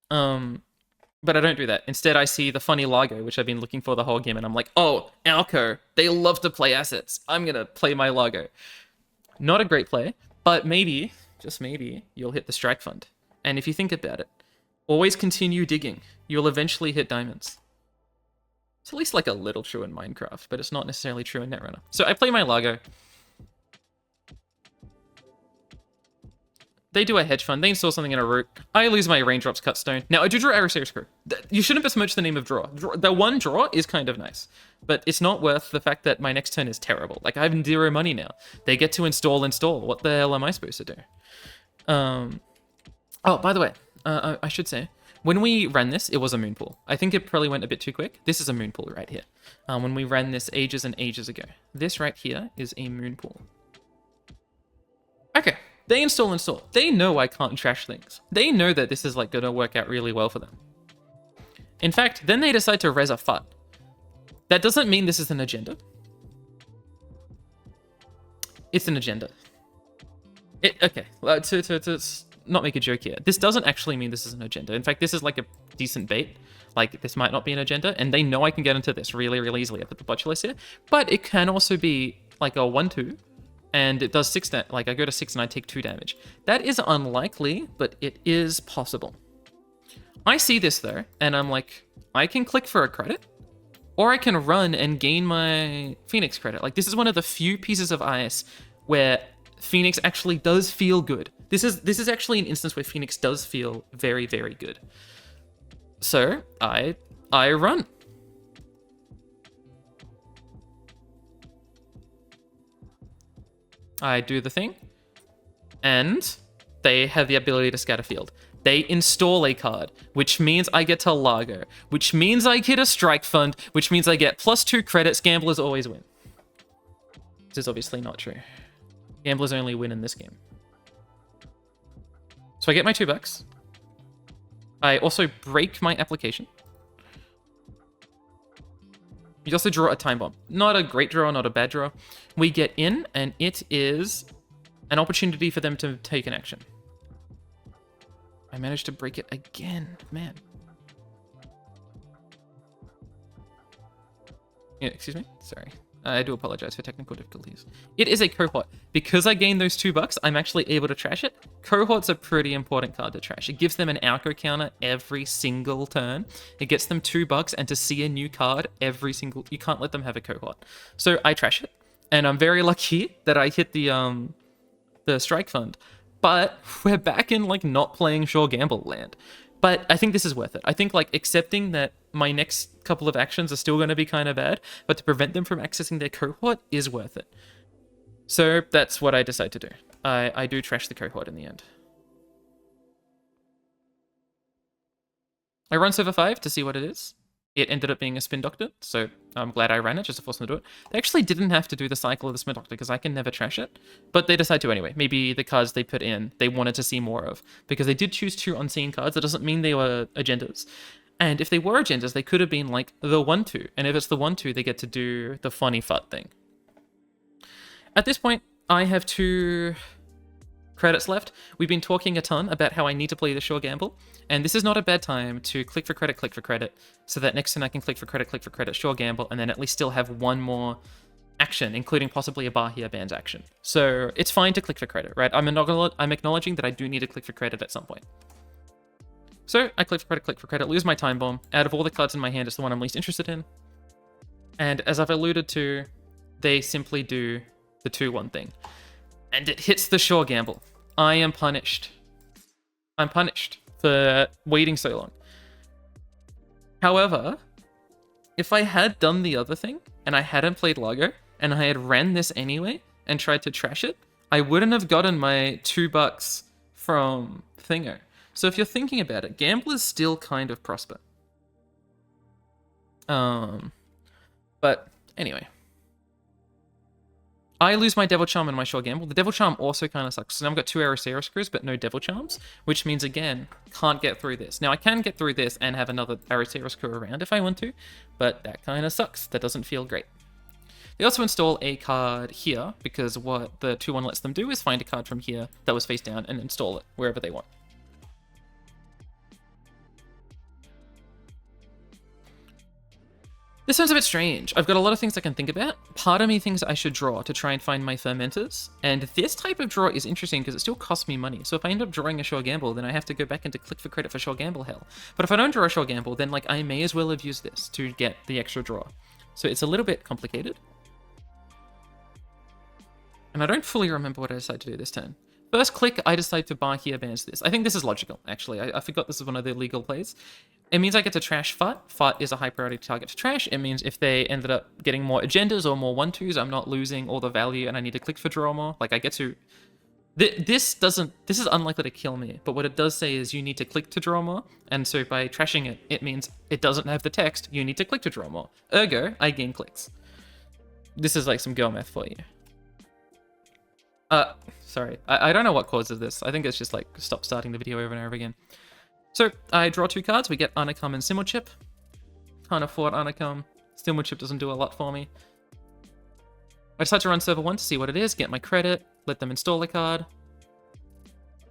But I don't do that. Instead, I see the funny Lago, which I've been looking for the whole game, and I'm like, oh, Alco, they love to play assets. I'm gonna play my Lago. Not a great play, but maybe, just maybe, you'll hit the strike fund. And if you think about it, always continue digging. You'll eventually hit diamonds. It's at least like a little true in Minecraft, but it's not necessarily true in Netrunner. So I play my Lago. They do a hedge fund. They install something in a root. I lose my raindrops cut stone. Now, I do draw Aerosaurus Crew. You shouldn't besmirch the name of draw. The one draw is kind of nice, but it's not worth the fact that my next turn is terrible. Like, I have 0 money now. They get to install. What the hell am I supposed to do? Oh, by the way, I should say, when we ran this, it was a moon pool. I think it probably went a bit too quick. This is a moon pool right here. When we ran this ages and ages ago. This right here is a moon pool. Okay. They install. They know I can't trash things. They know that this is like gonna work out really well for them. In fact, then they decide to res a FUD. That doesn't mean this is an agenda. It's an agenda. Okay, to not make a joke here. This doesn't actually mean this is an agenda. In fact, this is like a decent bait. Like, this might not be an agenda, and they know I can get into this really, really easily. I put the Botulus here. But it can also be like a 1-2. And it does 6 damage. Like, I go to 6 and I take 2 damage. That is unlikely, but it is possible. I see this, though, and I'm like, I can click for a credit, or I can run and gain my Phoenix credit. Like, this is one of the few pieces of ice where Phoenix actually does feel good. This is actually an instance where Phoenix does feel very, very good. So, I run. I do the thing, and they have the ability to scatter field. They install a card, which means I get to Largo, which means I get a strike fund, which means I get +2 credits. Gamblers always win. This is obviously not true. Gamblers only win in this game. So I get my $2. I also break my application. You also draw a time bomb. Not a great draw, not a bad draw. We get in, and it is an opportunity for them to take an action. I managed to break it again, man. Yeah, excuse me? Sorry. I do apologize for technical difficulties. It is a cohort. Because I gained those $2, I'm actually able to trash it. Cohort's a pretty important card to trash. It gives them an outgo counter every single turn. It gets them $2, and to see a new card every single... You can't let them have a cohort. So I trash it. And I'm very lucky that I hit the strike fund. But we're back in, like, not playing Sure Gamble land. But I think this is worth it. I think, like, accepting that my next couple of actions are still going to be kind of bad, but to prevent them from accessing their cohort is worth it. So that's what I decide to do. I do trash the cohort in the end. I run server 5 to see what it is. It ended up being a Spin Doctor, so I'm glad I ran it just to force them to do it. They actually didn't have to do the cycle of the Spin Doctor because I can never trash it, but they decide to anyway. Maybe the cards they put in, they wanted to see more of, because they did choose 2 unseen cards. That doesn't mean they were agendas. And if they were agendas, they could have been like the 1-2, and if it's the 1-2, they get to do the funny FUT thing. At this point, I have 2 credits left. We've been talking a ton about how I need to play the Sure Gamble, and this is not a bad time to click for credit, so that next turn I can click for credit, Sure Gamble, and then at least still have one more action, including possibly a Bahia Bands action. So it's fine to click for credit, right? I'm acknowledging that I do need to click for credit at some point. So I click for credit, lose my time bomb. Out of all the cards in my hand, it's the one I'm least interested in. And as I've alluded to, they simply do the 2-1 thing. And it hits the Sure Gamble. I am punished. I'm punished for waiting so long. However, if I had done the other thing, and I hadn't played Largo, and I had ran this anyway, and tried to trash it, I wouldn't have gotten my $2 from Thingo. So if you're thinking about it, Gamblers still kind of prosper. But anyway. I lose my Devil Charm and my Sure Gamble. The Devil Charm also kind of sucks. So now I've got 2 Aeroceros Screws, but no Devil Charms, which means, again, can't get through this. Now, I can get through this and have another Aeroceros Screw around if I want to, but that kind of sucks. That doesn't feel great. They also install a card here, because what the 2-1 lets them do is find a card from here that was face down and install it wherever they want. This sounds a bit strange. I've got a lot of things I can think about. Part of me thinks I should draw to try and find my fermenters. And this type of draw is interesting because it still costs me money. So if I end up drawing a Sure Gamble, then I have to go back into click for credit for Sure Gamble hell. But if I don't draw a Sure Gamble, then like I may as well have used this to get the extra draw. So it's a little bit complicated. And I don't fully remember what I decided to do this turn. First click, I decide to Bahia Bands this. I think this is logical, actually. I forgot this is one of the legal plays. It means I get to trash FUT. FUT is a high priority target to trash. It means if they ended up getting more agendas or more 1-2s, I'm not losing all the value and I need to click for draw more. Like I get to... This is unlikely to kill me, but what it does say is you need to click to draw more. And so by trashing it, it means it doesn't have the text, you need to click to draw more. Ergo, I gain clicks. This is like some girl math for you. Sorry. I don't know what causes this. I think it's just like stop starting the video over and over again. So I draw 2 cards. We get Unicum and Simulchip. Can't afford Unicum. Simulchip doesn't do a lot for me. I decide to run server 1 to see what it is, get my credit, let them install a card.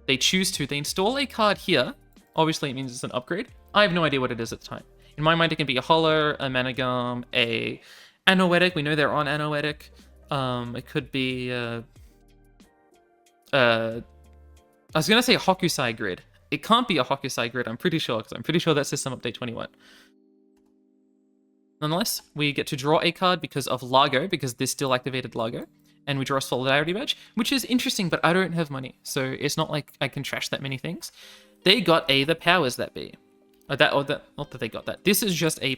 They choose to. They install a card here. Obviously, it means it's an upgrade. I have no idea what it is at the time. In my mind, it can be a Hollow, a Managum, a Anoetic. We know they're on Anoetic. It could be... I was going to say a Hokusai Grid. It can't be a Hokusai Grid, I'm pretty sure, because I'm pretty sure that's System Update 21. Nonetheless, we get to draw a card because of Largo, because this still activated Largo, and we draw a Solidarity Badge, which is interesting, but I don't have money, so it's not like I can trash that many things. They got the powers that be. Not that they got that. This is just the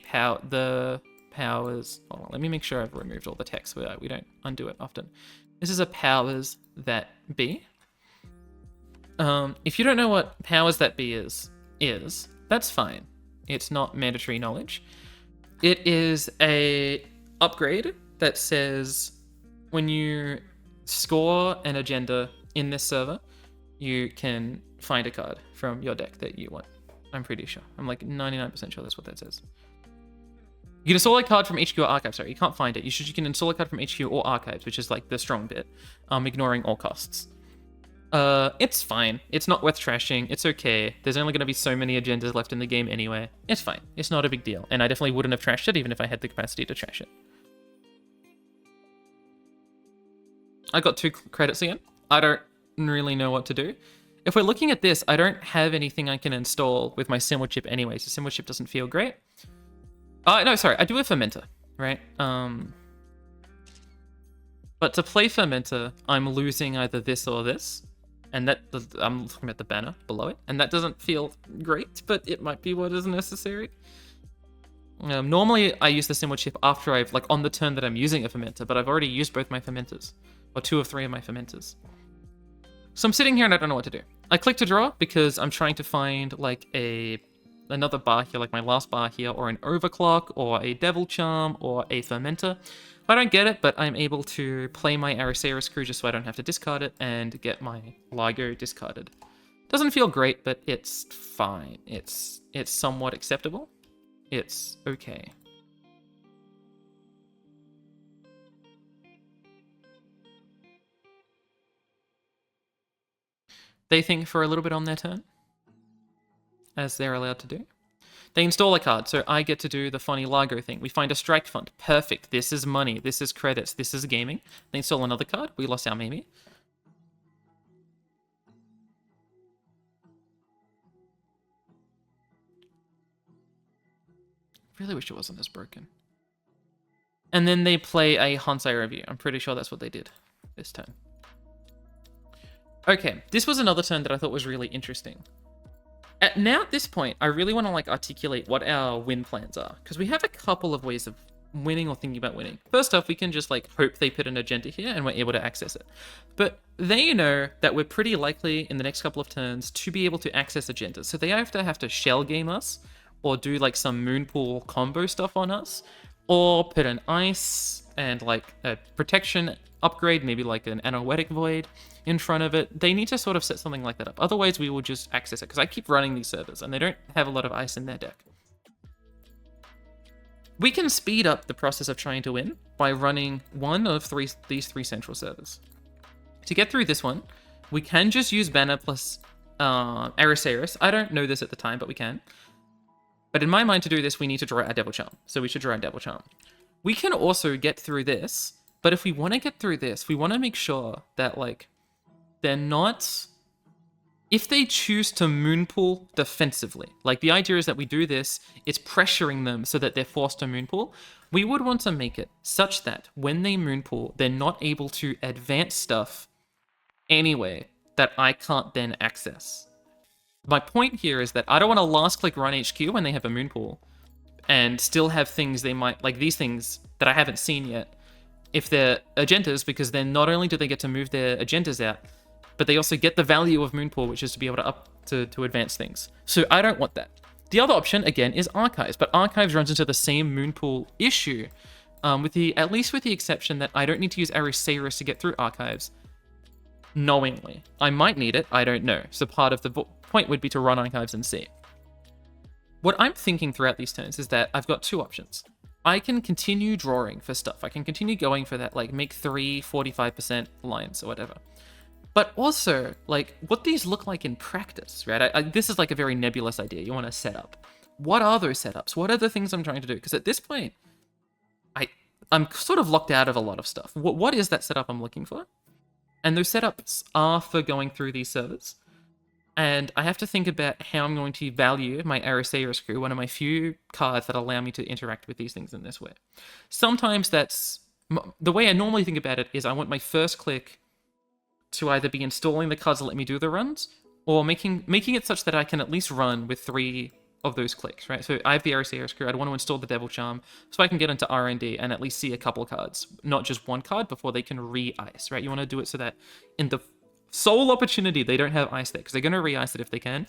powers... Hold on, let me make sure I've removed all the text so we don't undo it often. This is a powers that be. If you don't know what powers that be is, that's fine. It's not mandatory knowledge. It is a upgrade that says when you score an agenda in this server, you can find a card from your deck that you want. I'm pretty sure. I'm like 99% sure that's what that says. You can install a card from HQ or Archives. Sorry, you can't find it. You can install a card from HQ or Archives, which is like the strong bit, ignoring all costs. It's fine. It's not worth trashing. It's okay. There's only going to be so many agendas left in the game anyway. It's fine. It's not a big deal. And I definitely wouldn't have trashed it even if I had the capacity to trash it. I got 2 credits again. I don't really know what to do. If we're looking at this, I don't have anything I can install with my Simward chip anyway, so Simward chip doesn't feel great. No, sorry. I do a Fermenter, right? But to play Fermenter, I'm losing either this or this. And that, I'm looking at the banner below it, and that doesn't feel great, but it might be what is necessary. Normally, I use the Simward chip after I've, like, on the turn that I'm using a Fermenter, but I've already used both my Fermenters, or 2 of 3 of my Fermenters. So I'm sitting here and I don't know what to do. I click to draw because I'm trying to find, like, another bar here, like my last bar here, or an Overclock, or a Devil Charm, or a Fermenter. I don't get it, but I'm able to play my Arisaris crew just so I don't have to discard it and get my Largo discarded. Doesn't feel great, but it's fine. It's somewhat acceptable. It's okay. They think for a little bit on their turn, as they're allowed to do. They install a card, so I get to do the funny Largo thing. We find a strike fund. Perfect. This is money. This is credits. This is gaming. They install another card. We lost our Mimi. Really wish it wasn't as broken. And then they play a Hansai Review. I'm pretty sure that's what they did this turn. Okay, this was another turn that I thought was really interesting. Now at this point, I really want to like articulate what our win plans are, because we have a couple of ways of winning or thinking about winning. First off, we can just like hope they put an agenda here and we're able to access it. But they know that we're pretty likely in the next couple of turns to be able to access agendas. So they have to shell game us or do like some Moonpool combo stuff on us, or put an ice and like a protection upgrade, maybe like an Anoetic Void in front of it. They need to sort of set something like that up. Otherwise, we will just access it, because I keep running these servers and they don't have a lot of ice in their deck. We can speed up the process of trying to win by running one of these three central servers. To get through this one, we can just use Banner plus Arisaris. I don't know this at the time, but we can. But in my mind, to do this, we need to draw our Devil Charm. So we should draw our Devil Charm. We can also get through this, but if we want to get through this, we want to make sure that, like, they're not... If they choose to Moonpool defensively, like, the idea is that we do this, it's pressuring them so that they're forced to Moonpool. We would want to make it such that when they Moonpool, they're not able to advance stuff anyway that I can't then access. My point here is that I don't want to last click run HQ when they have a Moonpool and still have things they might, like these things that I haven't seen yet, if they're agendas, because then not only do they get to move their agendas out, but they also get the value of Moonpool, which is to be able to advance things. So I don't want that. The other option, again, is Archives, but Archives runs into the same Moonpool issue, at least with the exception that I don't need to use Arisaris to get through Archives knowingly. I might need it, I don't know. So part of the point would be to run Archives and see. What I'm thinking throughout these turns is that I've got two options. I can continue drawing for stuff. I can continue going for that, like, make 3 45% lines or whatever. But also, like, what these look like in practice, right? This is like a very nebulous idea you want to set up. What are those setups? What are the things I'm trying to do? Because at this point, I'm sort of locked out of a lot of stuff. What is that setup I'm looking for? And those setups are for going through these servers. And I have to think about how I'm going to value my Arisaris crew, one of my few cards that allow me to interact with these things in this way. Sometimes that's... The way I normally think about it is I want my first click to either be installing the cards that let me do the runs, or making it such that I can at least run with 3 of those clicks, right? So I have the Arisaris crew, I'd want to install the Devil Charm, so I can get into R&D and at least see a couple cards, not just one card, before they can re-ice, right? You want to do it so that in the sole opportunity they don't have ice there, because they're going to re-ice it if they can.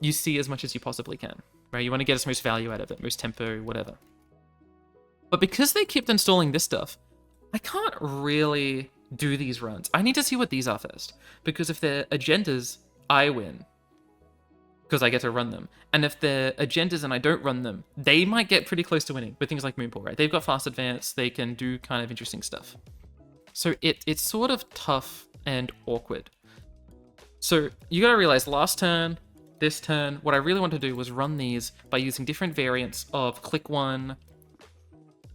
You see as much as you possibly can, right? You want to get as most value out of it, most tempo, whatever. But because they kept installing this stuff, I can't really do these runs. I need to see what these are first, because if they're agendas, I win, because I get to run them. And if they're agendas and I don't run them, they might get pretty close to winning with things like Moonpool, right? They've got fast advance, they can do kind of interesting stuff. So it's sort of tough and awkward. So you gotta realize last turn, this turn, what I really want to do was run these by using different variants of click 1,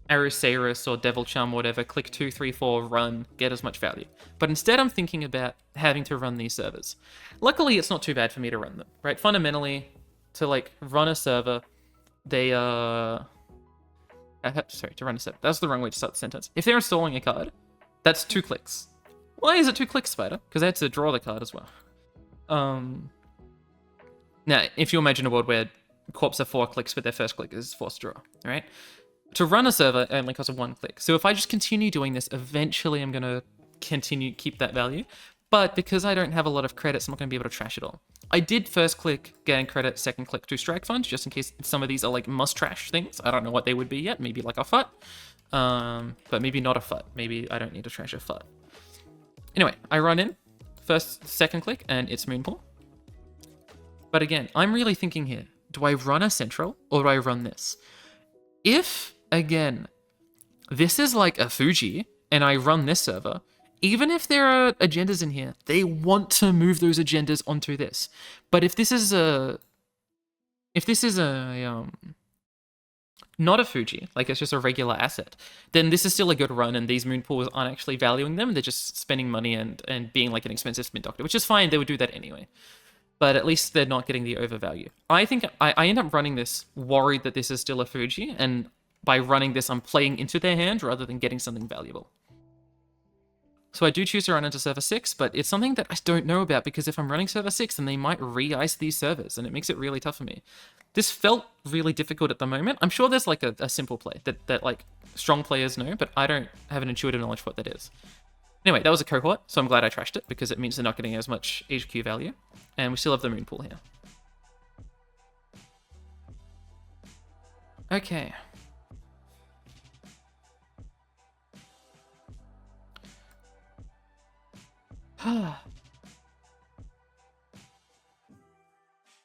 Arusaurus or Devil Charm, whatever, click 2, 3, 4, run, get as much value. But instead I'm thinking about having to run these servers. Luckily, it's not too bad for me to run them, right? Fundamentally, to like run a server, they sorry, to run a server. That's the wrong way to start the sentence. If they're installing a card, that's 2 clicks. Why is it 2 clicks, Spider? Because I had to draw the card as well. Now, if you imagine a world where corps are 4 clicks, but their first click is forced draw, right? To run a server, it only costs 1 click. So if I just continue doing this, eventually I'm going to keep that value. But because I don't have a lot of credits, I'm not going to be able to trash it all. I did first click gain credit, second click 2 strike funds, just in case some of these are like must trash things. I don't know what they would be yet. Maybe like a FUT. But maybe not a FUT. Maybe I don't need to trash a FUT. Anyway, I run in, second click, and it's Moonpool. But again, I'm really thinking here, do I run a Central or do I run this? If, again, this is like a Fuji and I run this server, even if there are agendas in here, they want to move those agendas onto this. But if this is not a Fuji, like it's just a regular asset, then this is still a good run and these Moonpools aren't actually valuing them. They're just spending money and being like an expensive Spin Doctor, which is fine. They would do that anyway. But at least they're not getting the overvalue. I think I end up running this worried that this is still a Fuji, and by running this, I'm playing into their hand rather than getting something valuable. So I do choose to run into server 6, but it's something that I don't know about, because if I'm running server 6, then they might re-ice these servers, and it makes it really tough for me. This felt really difficult at the moment. I'm sure there's like a simple play that like strong players know, but I don't have an intuitive knowledge of what that is. Anyway, that was a cohort, so I'm glad I trashed it, because it means they're not getting as much HQ value. And we still have the Moonpool here. Okay.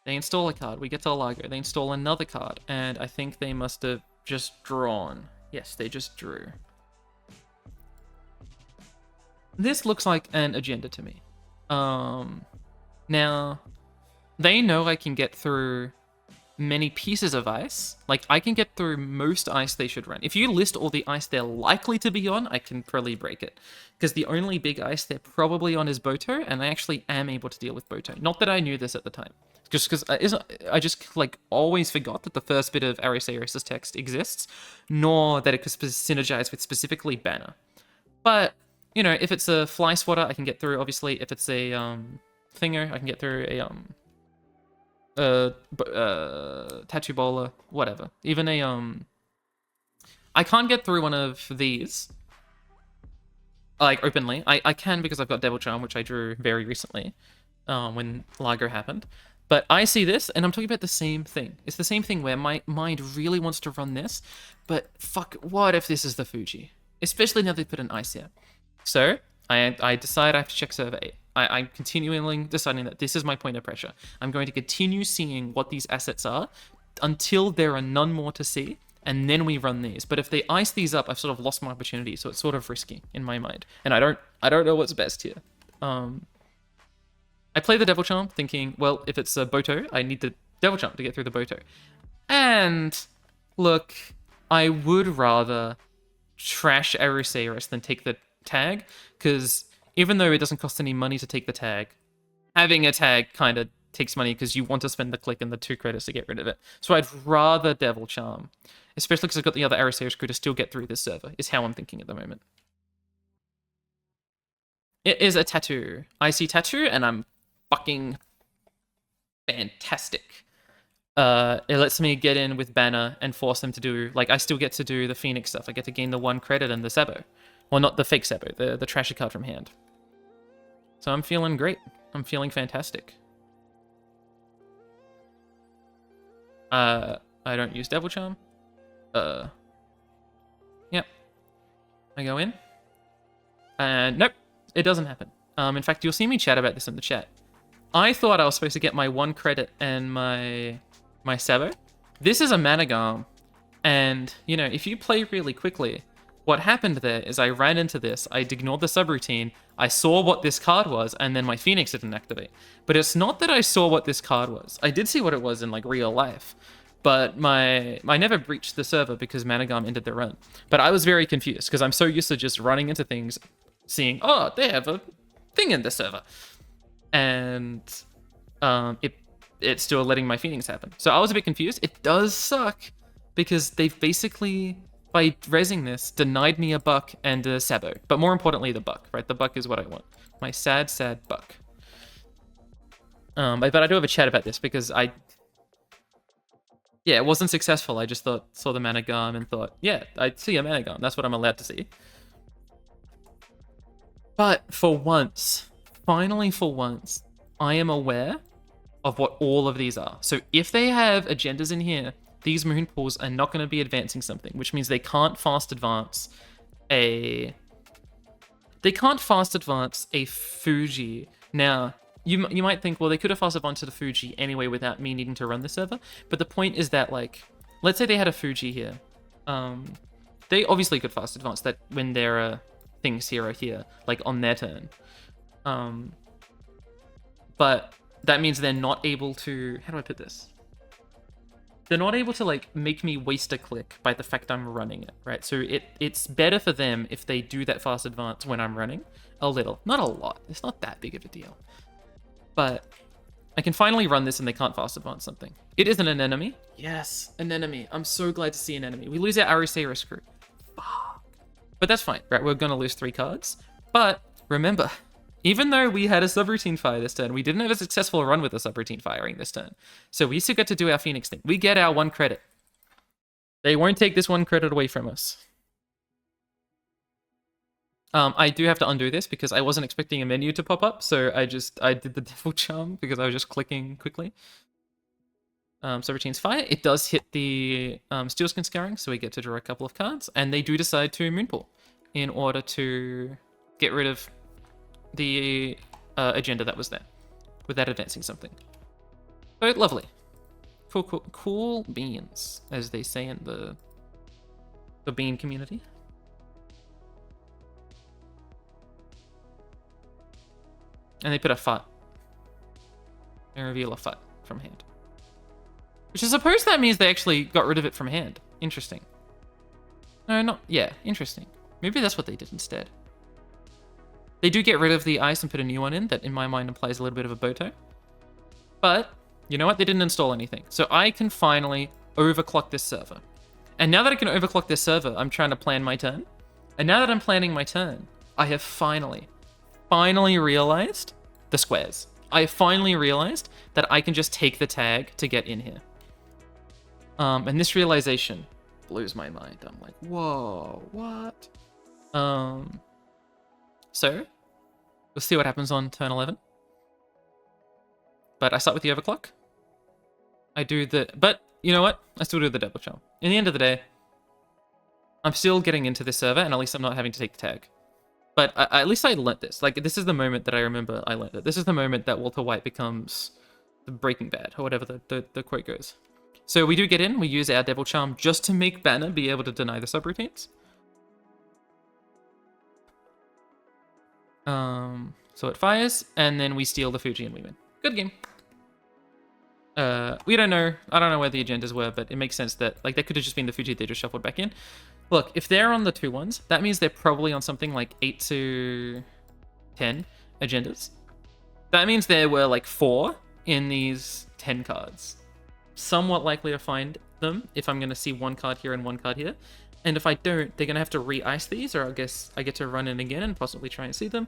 They install a card, we get to Largo, they install another card, and I think they must have just drawn. Yes, they just drew. This looks like an agenda to me. Now, they know I can get through many pieces of ice. Like, I can get through most ice they should run. If you list all the ice they're likely to be on, I can probably break it. Because the only big ice they're probably on is Boto, and I actually am able to deal with Boto. Not that I knew this at the time. Just because I just, like, always forgot that the first bit of Arusaurus' text exists, nor that it could synergize with specifically Banner. But, you know, if it's a Fly Swatter, I can get through, obviously. If it's a Thinger, I can get through a Tattoo Bowler, whatever. Even a I can't get through one of these, like, openly. I can because I've got Devil Charm, which I drew very recently, when Largo happened. But I see this, and I'm talking about the same thing. It's the same thing where my mind really wants to run this, but fuck, what if this is the Fuji? Especially now they put an ice here. So, I decide I have to check server 8. I'm continually deciding that this is my point of pressure. I'm going to continue seeing what these assets are until there are none more to see, and then we run these. But if they ice these up, I've sort of lost my opportunity, so it's sort of risky in my mind. And I don't know what's best here. I play the Devil Charm thinking, well, if it's a Boto, I need the Devil Charm to get through the Boto. And look, I would rather trash Arusaurus than take the tag, because even though it doesn't cost any money to take the tag, having a tag kind of takes money because you want to spend the click and the 2 credits to get rid of it. So I'd rather Devil Charm, especially because I've got the other Arusaurus crew to still get through this server, is how I'm thinking at the moment. It is a tattoo. I see tattoo, and I'm fucking fantastic. It lets me get in with Banner and force them to do, like, I still get to do the Phoenix stuff. I get to gain the 1 credit and the Sabo. Well, not the fake Sabo, the trashy card from hand. So I'm feeling great. I'm feeling fantastic. I don't use Devil Charm. Yep. I go in. And nope, it doesn't happen. In fact, you'll see me chat about this in the chat. I thought I was supposed to get my 1 credit and my Sabo. This is a Managarm. And, you know, if you play really quickly, what happened there is I ran into this, I ignored the subroutine, I saw what this card was, and then my Phoenix didn't activate. But it's not that I saw what this card was. I did see what it was in, like, real life. But I never breached the server because Managarm ended their run. But I was very confused because I'm so used to just running into things, seeing, oh, they have a thing in the server. And it's still letting my Phoenix happen. So I was a bit confused. It does suck because they've basically, by rezzing this, denied me a buck and a Sabo. But more importantly, the buck, right? The buck is what I want. My sad, sad buck. But I do have a chat about this because yeah, it wasn't successful. I just saw the Managarm and thought, yeah, I see a Managarm. That's what I'm allowed to see. But for once, finally for once, I am aware of what all of these are. So if they have agendas in here, these moon pools are not going to be advancing something, which means they can't fast advance a Fuji. Now, you might think, well, they could have fast advanced the Fuji anyway without me needing to run the server. But the point is that, like, let's say they had a Fuji here. They obviously could fast advance that when there are things here or here, like on their turn. But that means they're not able to, how do I put this? They're not able to, like, make me waste a click by the fact I'm running it, right? So it's better for them if they do that fast advance when I'm running. A little. Not a lot. It's not that big of a deal. But I can finally run this and they can't fast advance something. It isn't an enemy. Yes, an enemy. I'm so glad to see an enemy. We lose our Arusaurus crew. Fuck. But that's fine, right? We're going to lose 3 cards. But remember, even though we had a subroutine fire this turn, we didn't have a successful run with a subroutine firing this turn. So we still get to do our Phoenix thing. We get our 1 credit. They won't take this 1 credit away from us. I do have to undo this because I wasn't expecting a menu to pop up, so I did the Devil Charm because I was just clicking quickly. Subroutine's fire. It does hit the Steelskin Scarring, so we get to draw a couple of cards, and they do decide to Moonpool in order to get rid of the agenda that was there without advancing something. So lovely. Cool beans, as they say in the bean community. And they put a FUT. They reveal a FUT from hand. Which I suppose that means they actually got rid of it from hand. Interesting. No, not... Yeah, interesting. Maybe that's what they did instead. They do get rid of the ice and put a new one in that in my mind implies a little bit of a Boto. But, you know what? They didn't install anything. So I can finally overclock this server. And now that I can overclock this server, I'm trying to plan my turn. And now that I'm planning my turn, I have finally realized the squares. I finally realized that I can just take the tag to get in here. And this realization blows my mind. I'm like, whoa, what? So, we'll see what happens on turn 11. But I start with the overclock. I do the... But, you know what? I still do the Devil Charm. In the end of the day, I'm still getting into this server, and at least I'm not having to take the tag. But at least I learnt this. Like, this is the moment that I remember I learnt it. This is the moment that Walter White becomes the Breaking Bad, or whatever the quote goes. So we do get in, we use our Devil Charm just to make Banner be able to deny the subroutines. So it fires, and then we steal the Fuji and we win. Good game. We don't know, I don't know where the agendas were, but it makes sense that, like, that could have just been the Fuji they just shuffled back in. Look, if they're on the 2-1s, that means they're probably on something like 8 to 10 agendas. That means there were like 4 in these 10 cards. Somewhat likely to find them if I'm going to see 1 card here and 1 card here. And if I don't, they're going to have to re-ice these, or I guess I get to run in again and possibly try and see them.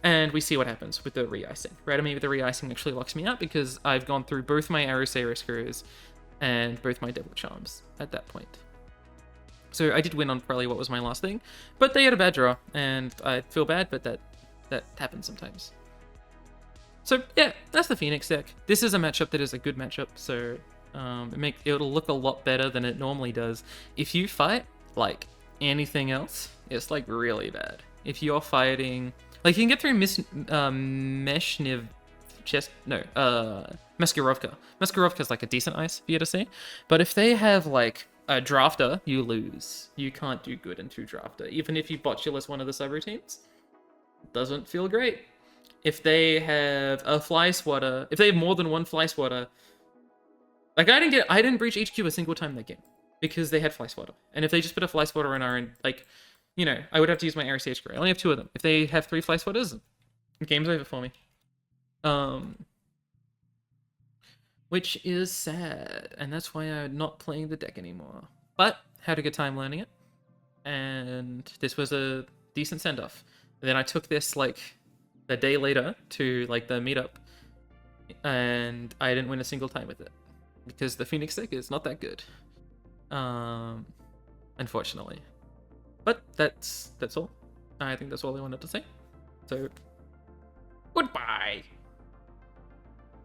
And we see what happens with the re-icing, right? I mean, the re-icing actually locks me out because I've gone through both my Arusaurus screws and both my Devil Charms at that point. So I did win on probably what was my last thing, but they had a bad draw, and I feel bad, but that happens sometimes. So yeah, that's the Phoenix deck. This is a matchup that is a good matchup, so it'll look a lot better than it normally does. If you fight like anything else, it's like really bad. If you're fighting, like you can get through Meshniv, Maskirovka. Maskirovka's like a decent ice for you to see, but if they have like a drafter, you lose. You can't do good in through drafter, even if you botulus one of the subroutines. Doesn't feel great. If they have a fly swatter, if they have more than one fly swatter, like I didn't breach HQ a single time that game because they had fly swatter. And if they just put a fly swatter in our, like, you know, I would have to use my RCH gray. I only have 2 of them. If they have 3 fly swatters, the game's over for me. Which is sad, and that's why I'm not playing the deck anymore. But had a good time learning it, and this was a decent send off. Then I took this like a day later to like the meetup, and I didn't win a single time with it because the Phoenix deck is not that good, unfortunately. But that's all. I think that's all I wanted to say. So goodbye.